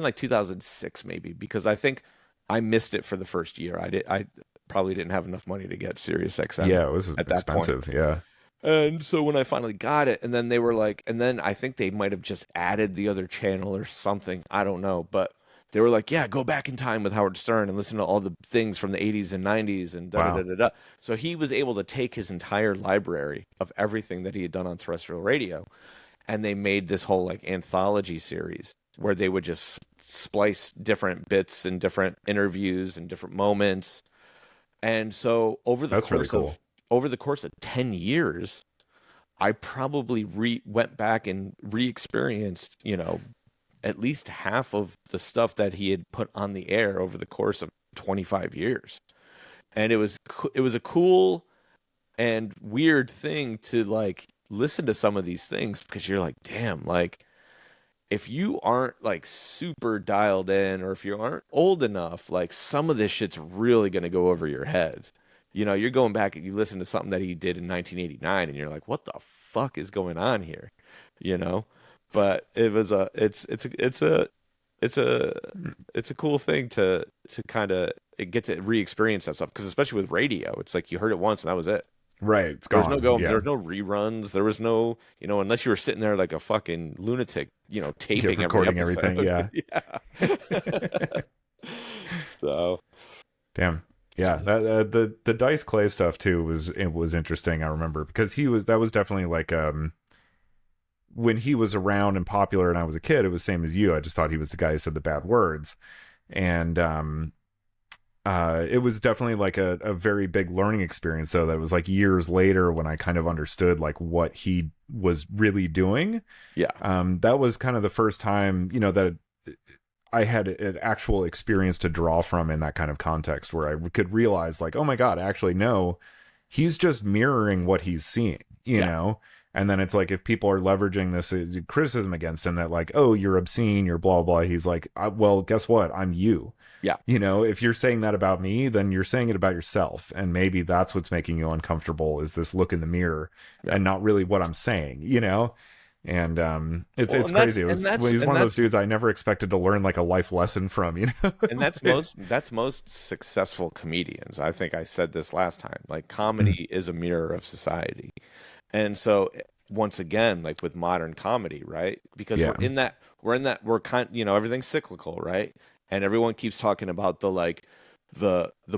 [SPEAKER 1] like 2006 maybe, because I think I missed it for the first year. I probably didn't have enough money to get Sirius XM
[SPEAKER 2] Yeah, it was
[SPEAKER 1] at that point.
[SPEAKER 2] expensive. Yeah.
[SPEAKER 1] And so when I finally got it, and then they were like, and then I think they might have just added the other channel or something. I don't know. But they were like, yeah, go back in time with Howard Stern and listen to all the things from the 80s and 90s and da da da
[SPEAKER 2] Wow.
[SPEAKER 1] da da. So he was able to take his entire library of everything that he had done on terrestrial radio, and they made this whole like anthology series where they would just splice different bits and different interviews and different moments. And so
[SPEAKER 2] That's really cool.
[SPEAKER 1] over the course of 10 years, I probably went back and re-experienced, at least half of the stuff that he had put on the air over the course of 25 years. And it was a cool and weird thing to like listen to some of these things, because you're like, damn, like if you aren't like super dialed in, or if you aren't old enough, like some of this shit's really going to go over your head. You're going back and you listen to something that he did in 1989 and you're like, what the fuck is going on here? You know? But it's a cool thing to kind of get to re-experience that stuff, because especially with radio, it's like you heard it once and that was it.
[SPEAKER 2] Right. It's
[SPEAKER 1] There was no
[SPEAKER 2] gone.
[SPEAKER 1] go. There
[SPEAKER 2] Yeah.
[SPEAKER 1] was no reruns. There was no, unless you were sitting there like a fucking lunatic, taping every
[SPEAKER 2] recording
[SPEAKER 1] episode.
[SPEAKER 2] everything. Yeah.
[SPEAKER 1] Yeah. So
[SPEAKER 2] Damn. Yeah. That the Dice Clay stuff too was interesting. I remember because that was definitely like when he was around and popular and I was a kid, it was same as you. I just thought he was the guy who said the bad words. And it was definitely like a very big learning experience, though. That was like years later when I kind of understood like what he was really doing.
[SPEAKER 1] yeah,
[SPEAKER 2] That was kind of the first time, that I had an actual experience to draw from in that kind of context where I could realize like, oh my God, actually, no, he's just mirroring what he's seeing,
[SPEAKER 1] yeah,
[SPEAKER 2] And then it's like, if people are leveraging this criticism against him that like, oh, you're obscene, you're blah, blah. He's like, well, guess what? I'm you.
[SPEAKER 1] yeah,
[SPEAKER 2] If you're saying that about me, then you're saying it about yourself. And maybe that's what's making you uncomfortable, is this look in the mirror
[SPEAKER 1] yeah.
[SPEAKER 2] and not really what I'm saying, And it's
[SPEAKER 1] Well,
[SPEAKER 2] it's
[SPEAKER 1] and that's
[SPEAKER 2] crazy.
[SPEAKER 1] and that's
[SPEAKER 2] He's
[SPEAKER 1] and
[SPEAKER 2] one of those
[SPEAKER 1] that's
[SPEAKER 2] dudes I never expected to learn like a life lesson from,
[SPEAKER 1] and that's most successful comedians. I think I said this last time. Like
[SPEAKER 2] Mhm.
[SPEAKER 1] comedy is a mirror of society, and so once again, like with modern comedy, right? Because
[SPEAKER 2] Yeah.
[SPEAKER 1] we're kind, everything's cyclical, right? And everyone keeps talking about the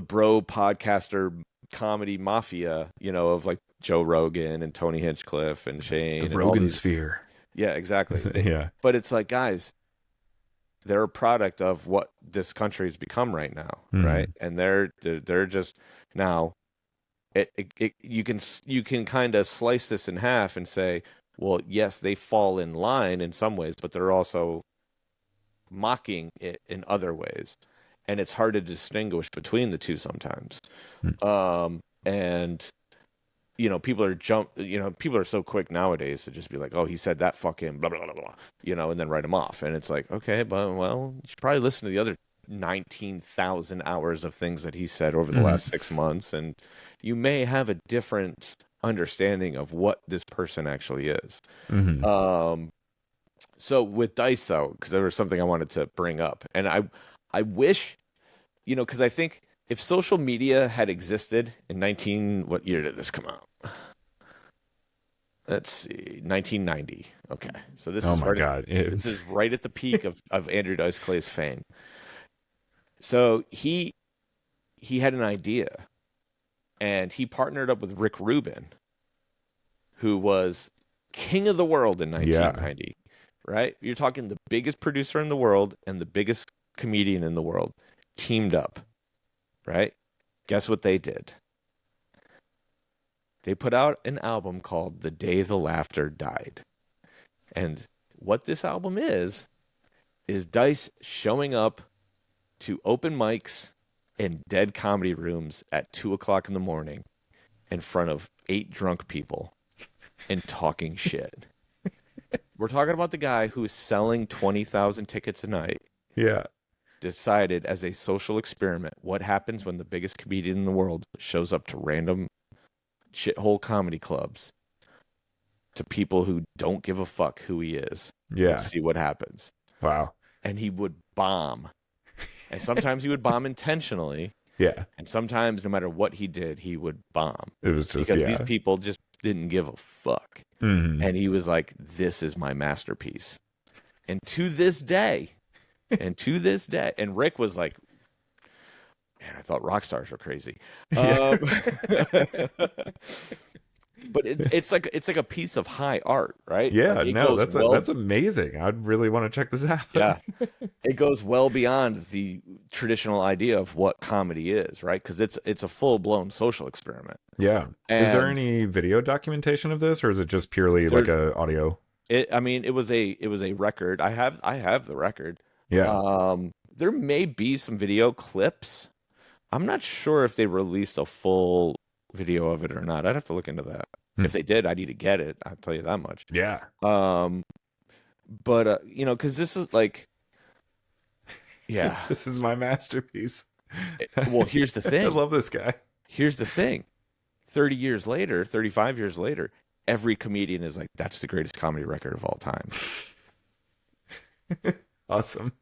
[SPEAKER 1] bro podcaster comedy mafia, of like Joe Rogan and Tony Hinchcliffe and Shane
[SPEAKER 2] The
[SPEAKER 1] and all
[SPEAKER 2] Rogan
[SPEAKER 1] these.
[SPEAKER 2] sphere.
[SPEAKER 1] Yeah, exactly.
[SPEAKER 2] Yeah.
[SPEAKER 1] But it's like, guys, they're a product of what this country has become right now, right?
[SPEAKER 2] Mhm.
[SPEAKER 1] And they're just now. You can kind of slice this in half and say, well, yes, they fall in line in some ways, but they're also mocking it in other ways. and it's hard to distinguish between the two sometimes.
[SPEAKER 2] Hmm.
[SPEAKER 1] And people are so quick nowadays to just be like, oh, he said that fucking blah blah blah blah, and then write him off. And it's like, okay, but well, you should probably listen to the other 19,000 hours of things that he said over the last 6 months, and you may have a different understanding of what this person actually is. So with Dice, though, because there was something I wanted to bring up, and I wish, because I think if social media had existed in what year did this come out? Let's see, 1990. Okay, so this is this is right at the peak of Andrew Dice Clay's fame. So he had an idea, and he partnered up with Rick Rubin, who was king of the world in 1990. Right? You're talking the biggest producer in the world and the biggest comedian in the world teamed up. Right? Guess what they did? They put out an album called The Day the Laughter Died. And what this album is Dice showing up to open mics in dead comedy rooms at 2:00 in the morning in front of 8 drunk people and talking shit. We're talking about the guy who is selling 20,000 tickets a night.
[SPEAKER 2] Yeah.
[SPEAKER 1] Decided as a social experiment, what happens when the biggest comedian in the world shows up to random shithole comedy clubs to people who don't give a fuck who he is.
[SPEAKER 2] Yeah.
[SPEAKER 1] And see what happens.
[SPEAKER 2] Wow.
[SPEAKER 1] And he would bomb. And sometimes he would bomb intentionally.
[SPEAKER 2] Yeah.
[SPEAKER 1] And sometimes, no matter what he did, he would bomb.
[SPEAKER 2] It was just
[SPEAKER 1] because these people just didn't give a fuck.
[SPEAKER 2] Mm-hmm.
[SPEAKER 1] And he was like, this is my masterpiece. And to this day, and Rick was like, man, I thought rock stars were crazy. But it's like a piece of high art, right?
[SPEAKER 2] Yeah,
[SPEAKER 1] like
[SPEAKER 2] that's amazing. I'd really want to check this out.
[SPEAKER 1] Yeah, it goes well beyond the traditional idea of what comedy is, right? Because it's a full blown social experiment.
[SPEAKER 2] Yeah.
[SPEAKER 1] And
[SPEAKER 2] is there any video documentation of this, or is it just purely like a audio?
[SPEAKER 1] It was a record. I have the record.
[SPEAKER 2] Yeah.
[SPEAKER 1] There may be some video clips. I'm not sure if they released a full video of it or not. I'd have to look into that. If they did, I need to get it. I'll tell you that much.
[SPEAKER 2] Yeah.
[SPEAKER 1] But because this is like, yeah,
[SPEAKER 2] this is my masterpiece.
[SPEAKER 1] Well, here's the thing.
[SPEAKER 2] I love this guy.
[SPEAKER 1] Here's the thing. 30 years later, 35 years later, every comedian is like, that's the greatest comedy record of all time.
[SPEAKER 2] Awesome.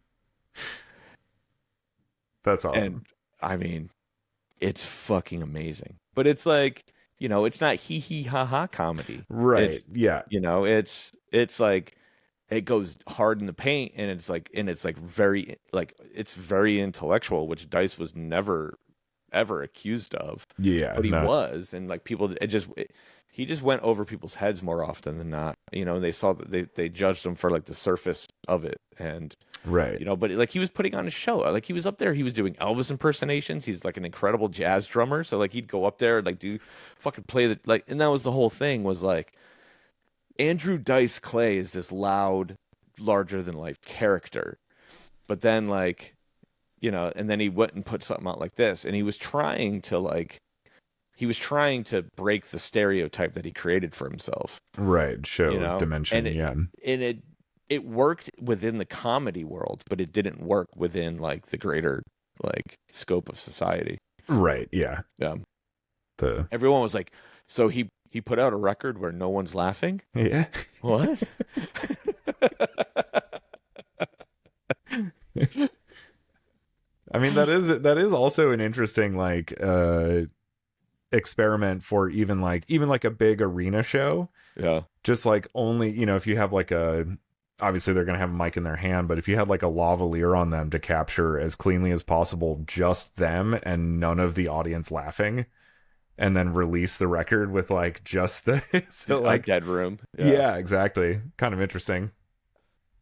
[SPEAKER 2] That's awesome.
[SPEAKER 1] And I mean, it's fucking amazing. But it's like, it's not hee hee ha ha comedy.
[SPEAKER 2] Right.
[SPEAKER 1] Yeah. It's like it goes hard in the paint, and it's very intellectual, which Dice was never ever accused of.
[SPEAKER 2] Yeah.
[SPEAKER 1] But he was, and like people he just went over people's heads more often than not. They saw that they judged him for like the surface of it, and
[SPEAKER 2] right.
[SPEAKER 1] But like he was putting on a show. Like he was up there, he was doing Elvis impersonations. He's like an incredible jazz drummer, so like he'd go up there and like do fucking play the like, and that was the whole thing, was like Andrew Dice Clay is this loud, larger than life character, but then like and then he went and put something out like this, and he was trying to break the stereotype that he created for himself.
[SPEAKER 2] Right. Show dimension.
[SPEAKER 1] And it worked within the comedy world, but it didn't work within like the greater like scope of society.
[SPEAKER 2] Right. Yeah.
[SPEAKER 1] Yeah. Everyone was like, so he put out a record where no one's laughing?
[SPEAKER 2] Yeah.
[SPEAKER 1] What?
[SPEAKER 2] I mean, that is also an interesting like experiment for even like a big arena show.
[SPEAKER 1] Yeah.
[SPEAKER 2] Just like only, if you have like obviously they're going to have a mic in their hand, but if you had like a lavalier on them to capture as cleanly as possible just them and none of the audience laughing, and then release the record with like just the
[SPEAKER 1] like dead room.
[SPEAKER 2] Yeah, exactly. Kind of interesting.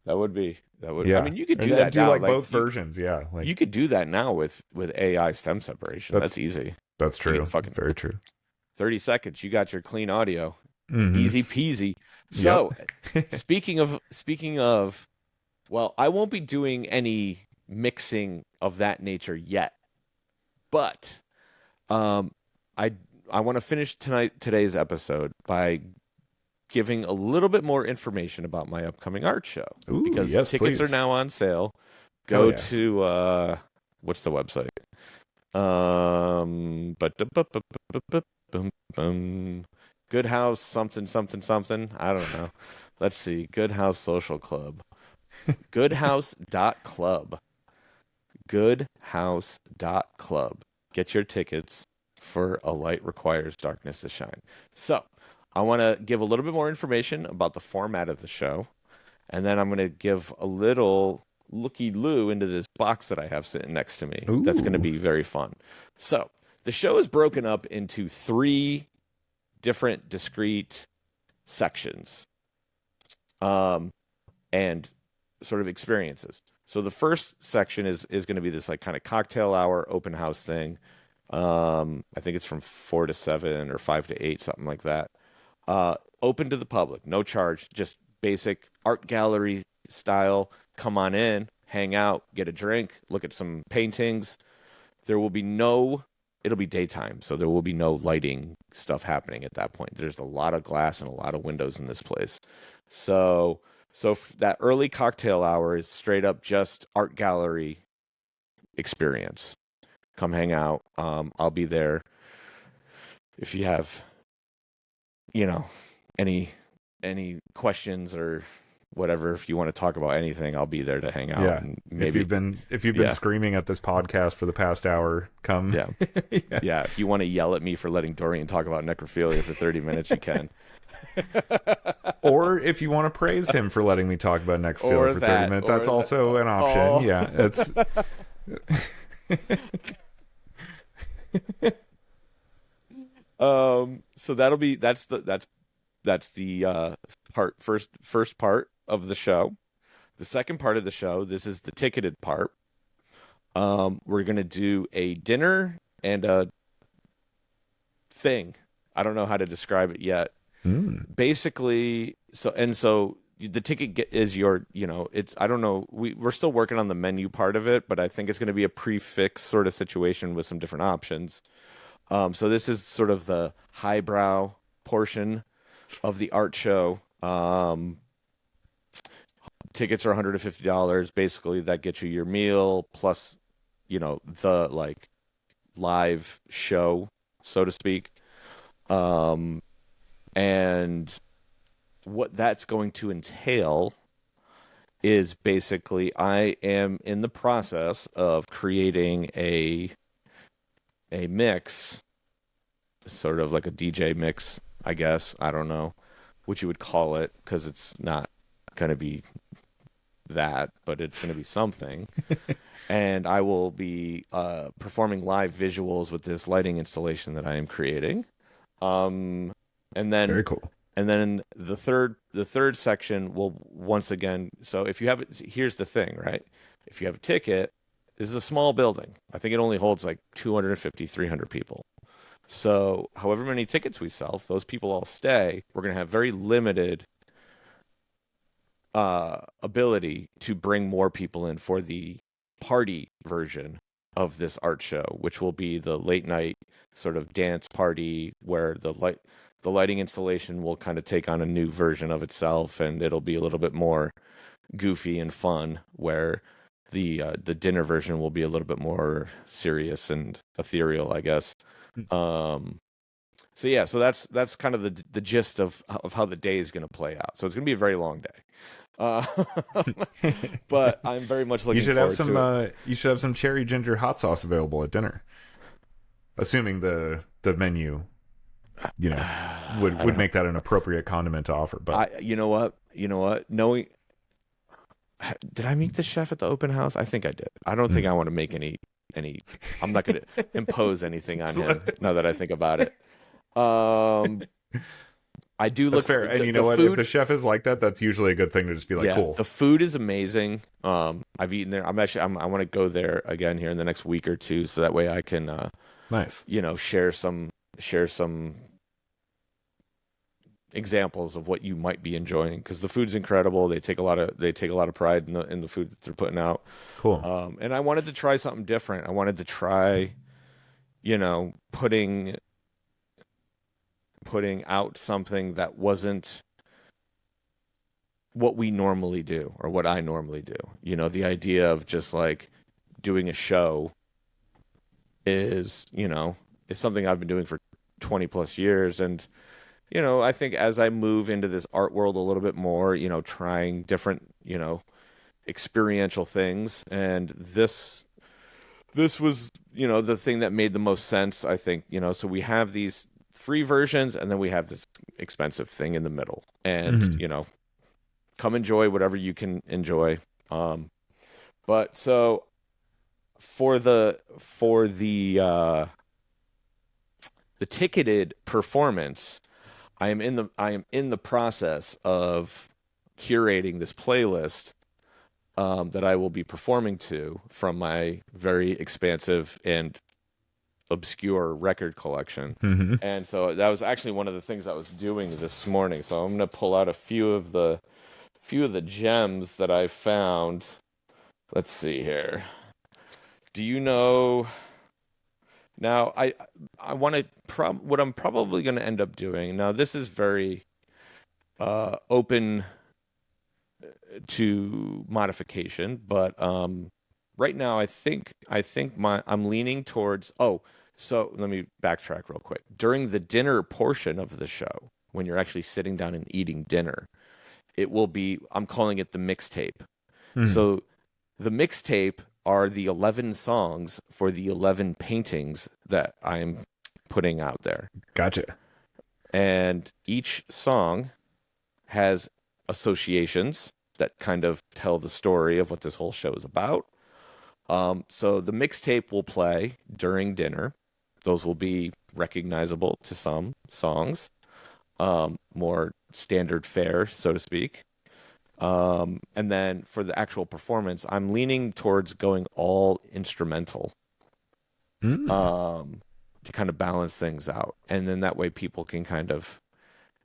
[SPEAKER 1] That would.
[SPEAKER 2] Yeah.
[SPEAKER 1] I mean, you could do that
[SPEAKER 2] do
[SPEAKER 1] now.
[SPEAKER 2] Like both versions. Yeah. Like
[SPEAKER 1] you could do that now with AI stem separation. That's easy.
[SPEAKER 2] That's true. Very true.
[SPEAKER 1] 30 seconds. You got your clean audio.
[SPEAKER 2] Mm-hmm.
[SPEAKER 1] Easy peasy. So speaking of, well, I won't be doing any mixing of that nature yet. But I want to finish today's episode by giving a little bit more information about my upcoming art show.
[SPEAKER 2] Ooh,
[SPEAKER 1] because
[SPEAKER 2] yes,
[SPEAKER 1] tickets
[SPEAKER 2] please.
[SPEAKER 1] are now on sale.
[SPEAKER 2] Hell
[SPEAKER 1] Go
[SPEAKER 2] yeah.
[SPEAKER 1] to what's the website? Good House something something something. I don't know. Let's see. Good House Social Club. Goodhouse.club. Goodhouse.club. Get your tickets for A Light Requires Darkness to Shine. So, I want to give a little bit more information about the format of the show, and then I'm going to give a little looky-loo into this box that I have sitting next to me.
[SPEAKER 2] Ooh.
[SPEAKER 1] That's going to be very fun. So, the show is broken up into 3 different discrete sections and sort of experiences. So the first section is going to be this like kind of cocktail hour open house thing. I think it's from 4 to 7 or 5 to 8, something like that. Open to the public, no charge, just basic art gallery style. Come on in, hang out, get a drink, look at some paintings. It'll be daytime, so there will be no lighting stuff happening at that point. There's a lot of glass and a lot of windows in this place. So that early cocktail hour is straight up just art gallery experience. Come hang out. I'll be there. If you have, any questions or whatever, if you want to talk about anything, I'll be there to hang out.
[SPEAKER 2] Yeah.
[SPEAKER 1] And maybe
[SPEAKER 2] if you've been screaming at this podcast for the past hour, come.
[SPEAKER 1] Yeah. Yeah. If you want to yell at me for letting Dorian talk about necrophilia for 30 minutes, you can.
[SPEAKER 2] Or if you want to praise him for letting me talk about necrophilia for 30 minutes, that's also an option.
[SPEAKER 1] Oh.
[SPEAKER 2] Yeah. It's
[SPEAKER 1] so that's the first part of the show. The second part of the show, this is the ticketed part. We're gonna do a dinner and a thing. I don't know how to describe it yet. Basically, so the ticket is I don't know. We're still working on the menu part of it, but I think it's going to be a prefix sort of situation with some different options. So this is sort of the highbrow portion of the art show. Tickets are $150. Basically, that gets you your meal plus, the like live show, so to speak. And what that's going to entail is basically I am in the process of creating a mix, sort of like a DJ mix, I guess. I don't know what you would call it because it's not going to be that, but it's going to be something. And I will be performing live visuals with this lighting installation that I am creating. And then
[SPEAKER 2] very cool.
[SPEAKER 1] And then the third section will once again. So if you have it, here's the thing, right? If you have a ticket, this is a small building. I think it only holds like 250, 300 people. So however many tickets we sell, if those people all stay, we're going to have very limited ability to bring more people in for the party version of this art show, which will be the late night sort of dance party where the lighting installation will kind of take on a new version of itself, and it'll be a little bit more goofy and fun, where the dinner version will be a little bit more serious and ethereal, I guess. So that's kind of the gist of how the day is going to play out. So it's going to be a very long day. But I'm very much looking forward to it.
[SPEAKER 2] You should have some cherry ginger hot sauce available at dinner, assuming the menu would make that an appropriate condiment to offer. But
[SPEAKER 1] you know what knowing, did I meet the chef at the open house? I think I did. I don't think I want to make any I'm not going to impose anything on him now that I think about it. I do look
[SPEAKER 2] fair, and you know what? If the chef is like that, that's usually a good thing to just be like, cool.
[SPEAKER 1] The food is amazing. I've eaten there. I want to go there again here in the next week or two, so that way I can,
[SPEAKER 2] nice,
[SPEAKER 1] share some examples of what you might be enjoying, because the food's incredible. They take a lot of pride in the food that they're putting out.
[SPEAKER 2] Cool.
[SPEAKER 1] And I wanted to try something different. I wanted to try, putting out something that wasn't what we normally do or what I normally do. The idea of just like doing a show is something I've been doing for 20 plus years. And, I think as I move into this art world a little bit more, trying different, experiential things. And this was, the thing that made the most sense, I think, so we have these free versions and then we have this expensive thing in the middle. And, come enjoy whatever you can enjoy. But so for the ticketed performance, I am in the process of curating this playlist that I will be performing to from my very expansive and obscure record collection.
[SPEAKER 2] Mm-hmm.
[SPEAKER 1] And so that was actually one of the things I was doing this morning. So I'm going to pull out a few of the gems that I found. Let's see here. Do you know? Now, I want to what I'm probably going to end up doing. Now, this is very open to modification, but right now I'm leaning towards. Oh, so let me backtrack real quick. During the dinner portion of the show, when you're actually sitting down and eating dinner, it will be. I'm calling it the mixtape.
[SPEAKER 2] Mm.
[SPEAKER 1] So the mixtape are the 11 songs for the 11 paintings that I'm putting out there.
[SPEAKER 2] Gotcha.
[SPEAKER 1] And each song has associations that kind of tell the story of what this whole show is about. So the mixtape will play during dinner. Those will be recognizable to some songs, more standard fare, so to speak. And then for the actual performance, I'm leaning towards going all instrumental, to kind of balance things out. And then that way people can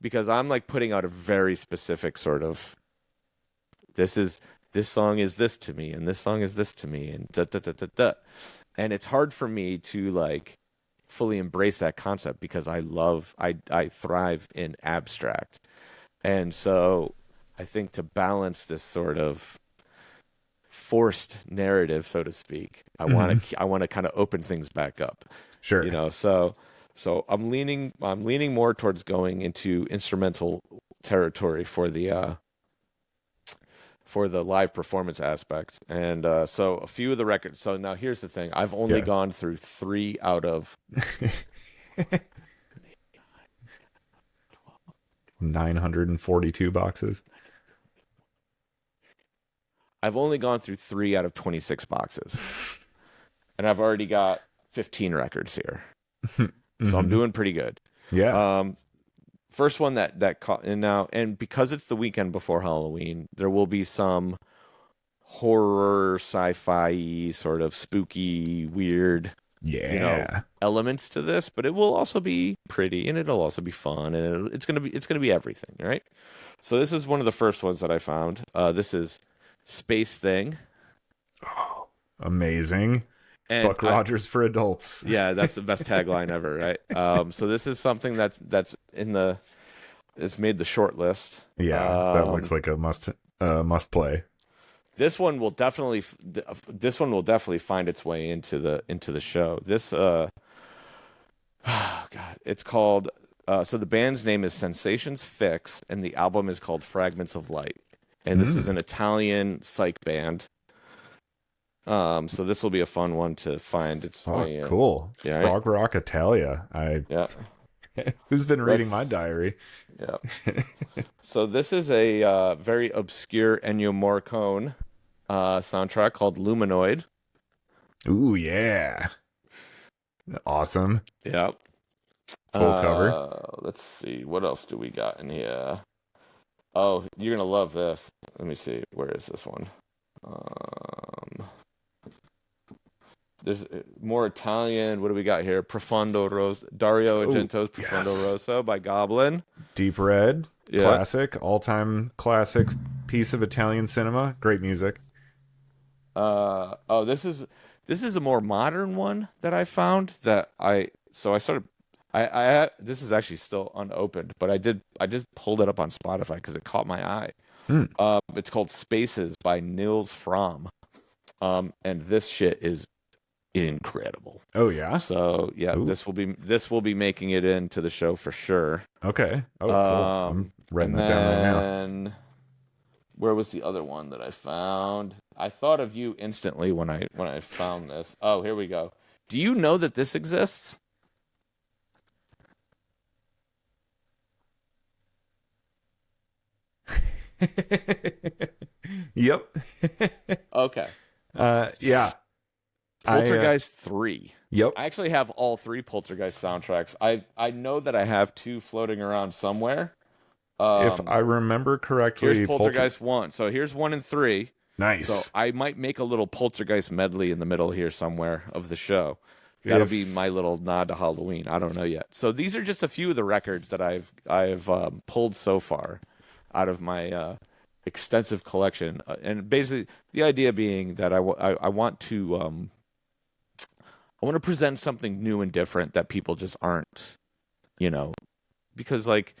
[SPEAKER 1] because I'm like putting out a very specific sort of, this song is this to me, and this song is this to me, and da da da da da. And it's hard for me to like fully embrace that concept because I thrive in abstract. And so I think to balance this sort of forced narrative, so to speak, I want to kind of open things back up.
[SPEAKER 2] Sure.
[SPEAKER 1] So I'm leaning more towards going into instrumental territory for the live performance aspect. And so a few of the records. So now here's the thing. I've only gone through 3 out of
[SPEAKER 2] 942 boxes.
[SPEAKER 1] I've only gone through 3 out of 26 boxes. And I've already got 15 records here. So I'm doing pretty good.
[SPEAKER 2] Yeah.
[SPEAKER 1] First one that caught, and because it's the weekend before Halloween, there will be some horror, sci-fi, sort of spooky, weird, elements to this, but it will also be pretty, and it'll also be fun, and it's gonna be everything, right? So this is one of the first ones that I found. This is Space Thing.
[SPEAKER 2] Oh, amazing.
[SPEAKER 1] And
[SPEAKER 2] Buck Rogers for adults.
[SPEAKER 1] Yeah, that's the best tagline ever, right? So this is something that's it's made the short list.
[SPEAKER 2] Yeah, that looks like a must play.
[SPEAKER 1] This one will definitely find its way into the show. This God, it's called so the band's name is Sensations Fix, and the album is called Fragments of Light. And this is an Italian psych band. So this will be a fun one to find its way in.
[SPEAKER 2] Cool.
[SPEAKER 1] Yeah, right?
[SPEAKER 2] Prog rock Italia. Who's been reading my diary?
[SPEAKER 1] Yeah. So this is a very obscure Ennio Morricone soundtrack called Luminoid.
[SPEAKER 2] Ooh, yeah. Awesome.
[SPEAKER 1] Yeah.
[SPEAKER 2] Full cover.
[SPEAKER 1] Let's see. What else do we got in here? Oh, you're going to love this. Let me see. Where is this one? There's more Italian. What do we got here? Profondo Rosso. Dario Argento's Profondo Rosso by Goblin.
[SPEAKER 2] Deep Red,
[SPEAKER 1] Yeah.
[SPEAKER 2] classic, all-time classic piece of Italian cinema. Great music.
[SPEAKER 1] Oh, this is a more modern one that I found that I started this is actually still unopened, but I just pulled it up on Spotify because it caught my eye.
[SPEAKER 2] Mm.
[SPEAKER 1] It's called Spaces by Nils Fromm. And this shit is incredible.
[SPEAKER 2] Oh yeah.
[SPEAKER 1] So yeah,
[SPEAKER 2] Ooh.
[SPEAKER 1] this will be making it into the show for sure.
[SPEAKER 2] Okay. Oh, cool. I'm writing
[SPEAKER 1] And
[SPEAKER 2] that down right now.
[SPEAKER 1] then where was the other one that I found? I thought of you instantly when I found this. Oh, here we go. Do you know that this exists?
[SPEAKER 2] Yep.
[SPEAKER 1] Okay.
[SPEAKER 2] Yeah.
[SPEAKER 1] Poltergeist 3.
[SPEAKER 2] Yep.
[SPEAKER 1] I actually have all three Poltergeist soundtracks. I know that I have two floating around somewhere.
[SPEAKER 2] If I remember correctly,
[SPEAKER 1] Here's Poltergeist 1. So here's 1 and 3.
[SPEAKER 2] Nice.
[SPEAKER 1] So I might make a little Poltergeist medley in the middle here somewhere of the show. That'll be my little nod to Halloween. I don't know yet. So these are just a few of the records that I've pulled so far out of my extensive collection. And basically, the idea being that I want to present something new and different that people just aren't, because like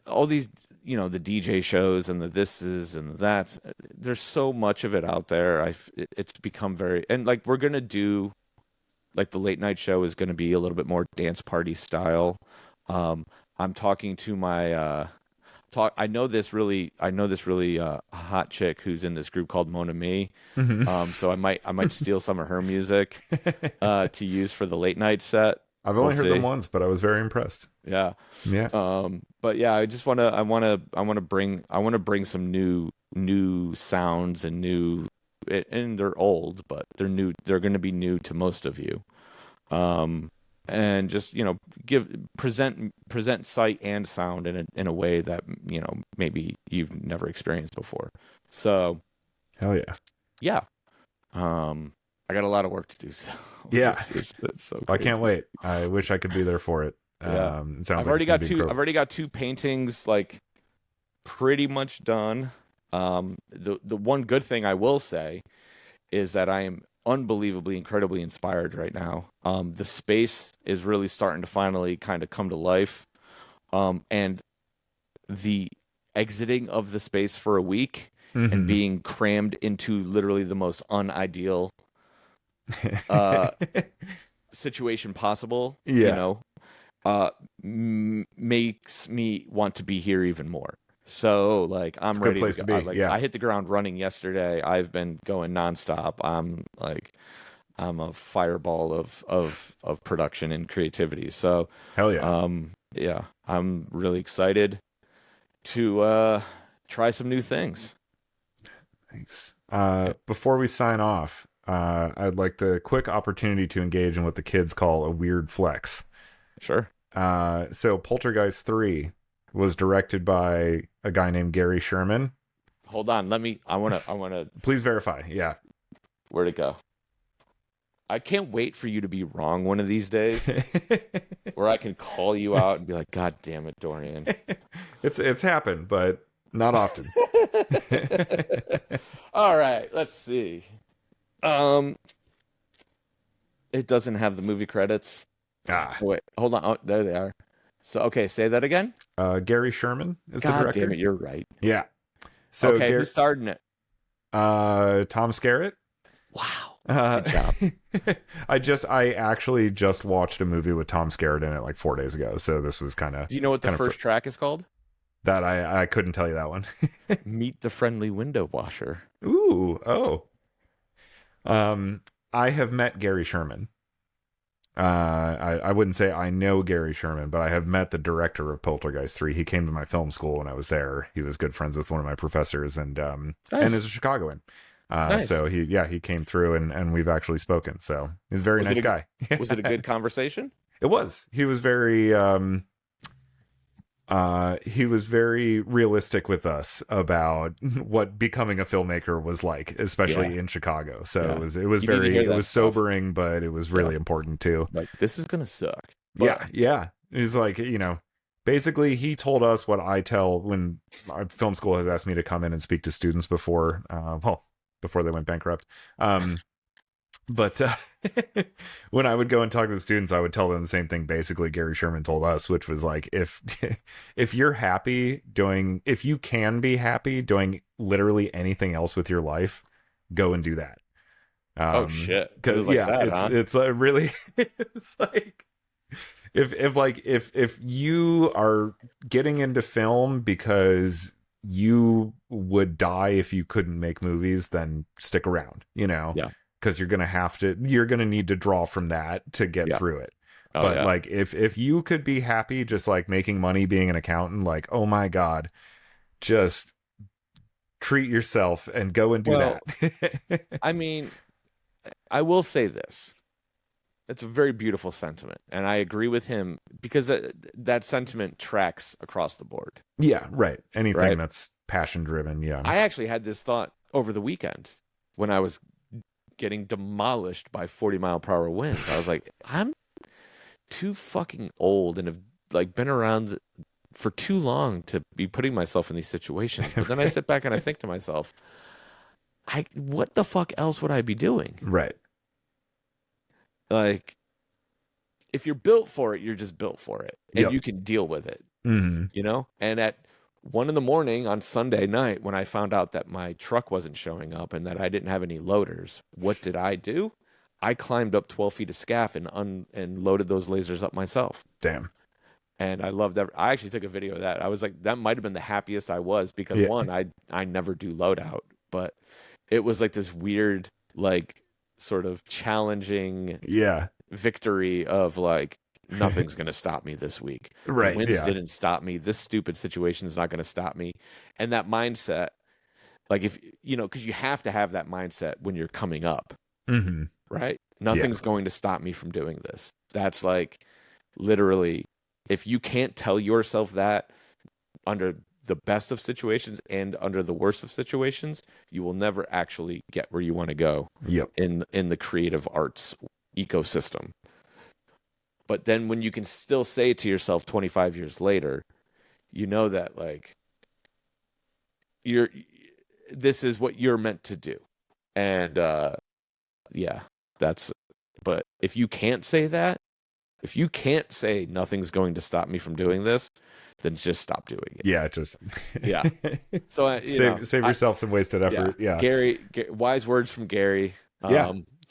[SPEAKER 1] all these, the DJ shows and the thises and the that's, there's so much of it out there. It's become very, and like we're gonna do, like the late night show is gonna be a little bit more dance party style. I'm talking to my I know this really hot chick who's in this group called Mona Me.
[SPEAKER 2] Mm-hmm.
[SPEAKER 1] So I might steal some of her music to use for the late night set.
[SPEAKER 2] I've only heard them once, but I was very impressed.
[SPEAKER 1] Yeah.
[SPEAKER 2] Yeah.
[SPEAKER 1] But yeah, I wanna bring some new sounds and new, and they're old, but they're new. They're gonna be new to most of you. And just present sight and sound in a way that maybe you've never experienced before. So
[SPEAKER 2] hell yeah.
[SPEAKER 1] Yeah. I got a lot of work to do. So
[SPEAKER 2] yeah,
[SPEAKER 1] it's so crazy.
[SPEAKER 2] I can't wait. I wish I could be there for it.
[SPEAKER 1] Yeah.
[SPEAKER 2] It sounds
[SPEAKER 1] I've already got two.
[SPEAKER 2] incredible.
[SPEAKER 1] I've already got two paintings like pretty much done. The one good thing I will say is that I am unbelievably, incredibly inspired right now. The space is really starting to finally kind of come to life. And the exiting of the space for a week and being crammed into literally the most unideal situation possible, makes me want to be here even more. So like I'm ready to go. I hit the ground running yesterday. I've been going nonstop. I'm a fireball of production and creativity. So
[SPEAKER 2] hell yeah.
[SPEAKER 1] Yeah, I'm really excited to try some new things.
[SPEAKER 2] Thanks. Before we sign off, I'd like the quick opportunity to engage in what the kids call a weird flex.
[SPEAKER 1] Sure.
[SPEAKER 2] So Poltergeist 3 was directed by a guy named Gary Sherman.
[SPEAKER 1] Hold on, I want to
[SPEAKER 2] Please verify. Yeah.
[SPEAKER 1] Where'd it go? I can't wait for you to be wrong one of these days where I can call you out and be like, God damn it, Dorian.
[SPEAKER 2] It's happened, but not often.
[SPEAKER 1] All right, let's see. It doesn't have the movie credits. Wait, hold on. Oh, there they are. So, okay, say that again.
[SPEAKER 2] Gary Sherman is the
[SPEAKER 1] God
[SPEAKER 2] director.
[SPEAKER 1] damn it, you're right.
[SPEAKER 2] Yeah. So
[SPEAKER 1] okay, who starred in it?
[SPEAKER 2] Tom Skerritt.
[SPEAKER 1] Wow. Good job.
[SPEAKER 2] I actually just watched a movie with Tom Skerritt in it like 4 days ago. So this was kind of.
[SPEAKER 1] Do you know what the first track is called?
[SPEAKER 2] That I couldn't tell you that one.
[SPEAKER 1] Meet the Friendly Window Washer.
[SPEAKER 2] Ooh, oh. I have met Gary Sherman. I wouldn't say I know Gary Sherman, but I have met the director of Poltergeist 3. He came to my film school when I was there. He was good friends with one of my professors and is a Chicagoan.
[SPEAKER 1] Nice.
[SPEAKER 2] So he came through and we've actually spoken. So he's a very nice guy.
[SPEAKER 1] Was it a good conversation?
[SPEAKER 2] It was. He was very realistic with us about what becoming a filmmaker was like, especially in Chicago. So it was sobering, but it was really important too.
[SPEAKER 1] Like, this is gonna suck.
[SPEAKER 2] But... Yeah. He's like, basically he told us what I tell when our film school has asked me to come in and speak to students before, before they went bankrupt. But when I would go and talk to the students, I would tell them the same thing basically Gary Sherman told us, which was like, if you're happy doing, if you can be happy doing literally anything else with your life, go and do that.
[SPEAKER 1] Oh shit! It was
[SPEAKER 2] Because
[SPEAKER 1] like that, huh?
[SPEAKER 2] it's really it's like if you are getting into film because you would die if you couldn't make movies, then stick around, you know.
[SPEAKER 1] Yeah.
[SPEAKER 2] Because you're gonna need to draw from that to get through it.
[SPEAKER 1] Oh,
[SPEAKER 2] But
[SPEAKER 1] yeah.
[SPEAKER 2] like if you could be happy just like making money being an accountant, like, oh my god, just treat yourself and go and do that.
[SPEAKER 1] I mean, I will say this. It's a very beautiful sentiment, and I agree with him because that sentiment tracks across the board.
[SPEAKER 2] Yeah, right. Anything
[SPEAKER 1] Right?
[SPEAKER 2] that's passion driven, yeah.
[SPEAKER 1] I actually had this thought over the weekend when I was getting demolished by 40-mile-per-hour winds. I was like, I'm too fucking old and have like been around for too long to be putting myself in these situations. But then I sit back and I think to myself, what the fuck else would I be doing?
[SPEAKER 2] Right.
[SPEAKER 1] Like, if you're built for it, you're just built for it, and
[SPEAKER 2] Yep.
[SPEAKER 1] you can deal with it,
[SPEAKER 2] Mm-hmm.
[SPEAKER 1] you know? And at 1 a.m. on Sunday night, when I found out that my truck wasn't showing up and that I didn't have any loaders, what did I do? I climbed up 12 feet of scaff and loaded those lasers up myself.
[SPEAKER 2] Damn.
[SPEAKER 1] And I loved that. I actually took a video of that. I was like, that might have been the happiest I was because one, I never do loadout, but it was like this weird, like sort of challenging victory of like, nothing's going to stop me this week.
[SPEAKER 2] Right.
[SPEAKER 1] The winds didn't stop me. This stupid situation is not going to stop me. And that mindset, like if, you know, because you have to have that mindset when you're coming up,
[SPEAKER 2] Mm-hmm.
[SPEAKER 1] right? Nothing's going to stop me from doing this. That's like literally, if you can't tell yourself that under the best of situations and under the worst of situations, you will never actually get where you want to go in the creative arts ecosystem. But then when you can still say to yourself 25 years later, you know that like this is what you're meant to do. And but if you can't say that, if you can't say nothing's going to stop me from doing this, then just stop doing it.
[SPEAKER 2] Yeah, just
[SPEAKER 1] So
[SPEAKER 2] save yourself some wasted effort. Yeah.
[SPEAKER 1] Gary, wise words from Gary.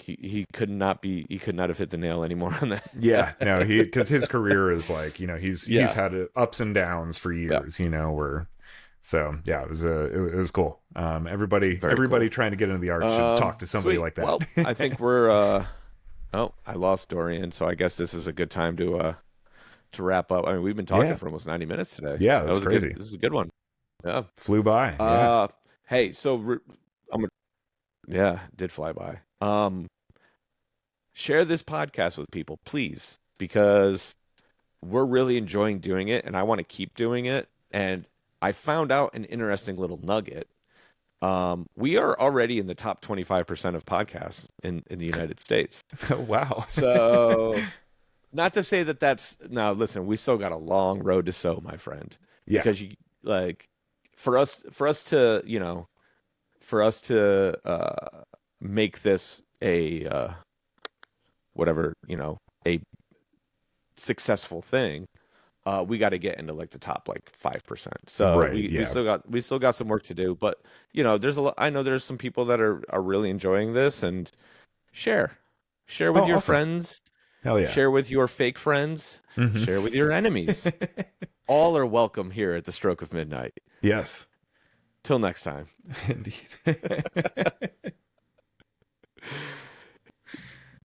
[SPEAKER 1] He could not have hit the nail anymore on that.
[SPEAKER 2] Yeah, no, because his career is like, you know, he's had ups and downs for years, you know, it was cool. Everybody
[SPEAKER 1] cool.
[SPEAKER 2] trying to get into the arts should talk to somebody like that.
[SPEAKER 1] Well, I think we're I lost Dorian, so I guess this is a good time to wrap up. I mean, we've been talking for almost 90 minutes today.
[SPEAKER 2] Yeah, that was crazy.
[SPEAKER 1] This is a good one. Yeah,
[SPEAKER 2] flew by.
[SPEAKER 1] Hey, so did fly by. Share this podcast with people, please, because we're really enjoying doing it, and I want to keep doing it. And I found out an interesting little nugget. We are already in the top 25% of podcasts in the United States.
[SPEAKER 2] Wow.
[SPEAKER 1] So, not to say now. Listen, we still got a long road to sow, my friend.
[SPEAKER 2] Yeah.
[SPEAKER 1] Because you like for us to make this a a successful thing, we got to get into like the top like 5%. So we still got some work to do, but you know, I know there's some people that are really enjoying this, and share with your friends.
[SPEAKER 2] Hell yeah.
[SPEAKER 1] Share with your fake friends. Mm-hmm. Share with your enemies. All are welcome here at the Stroke of Midnight.
[SPEAKER 2] Yes.
[SPEAKER 1] Till next time.
[SPEAKER 2] Indeed.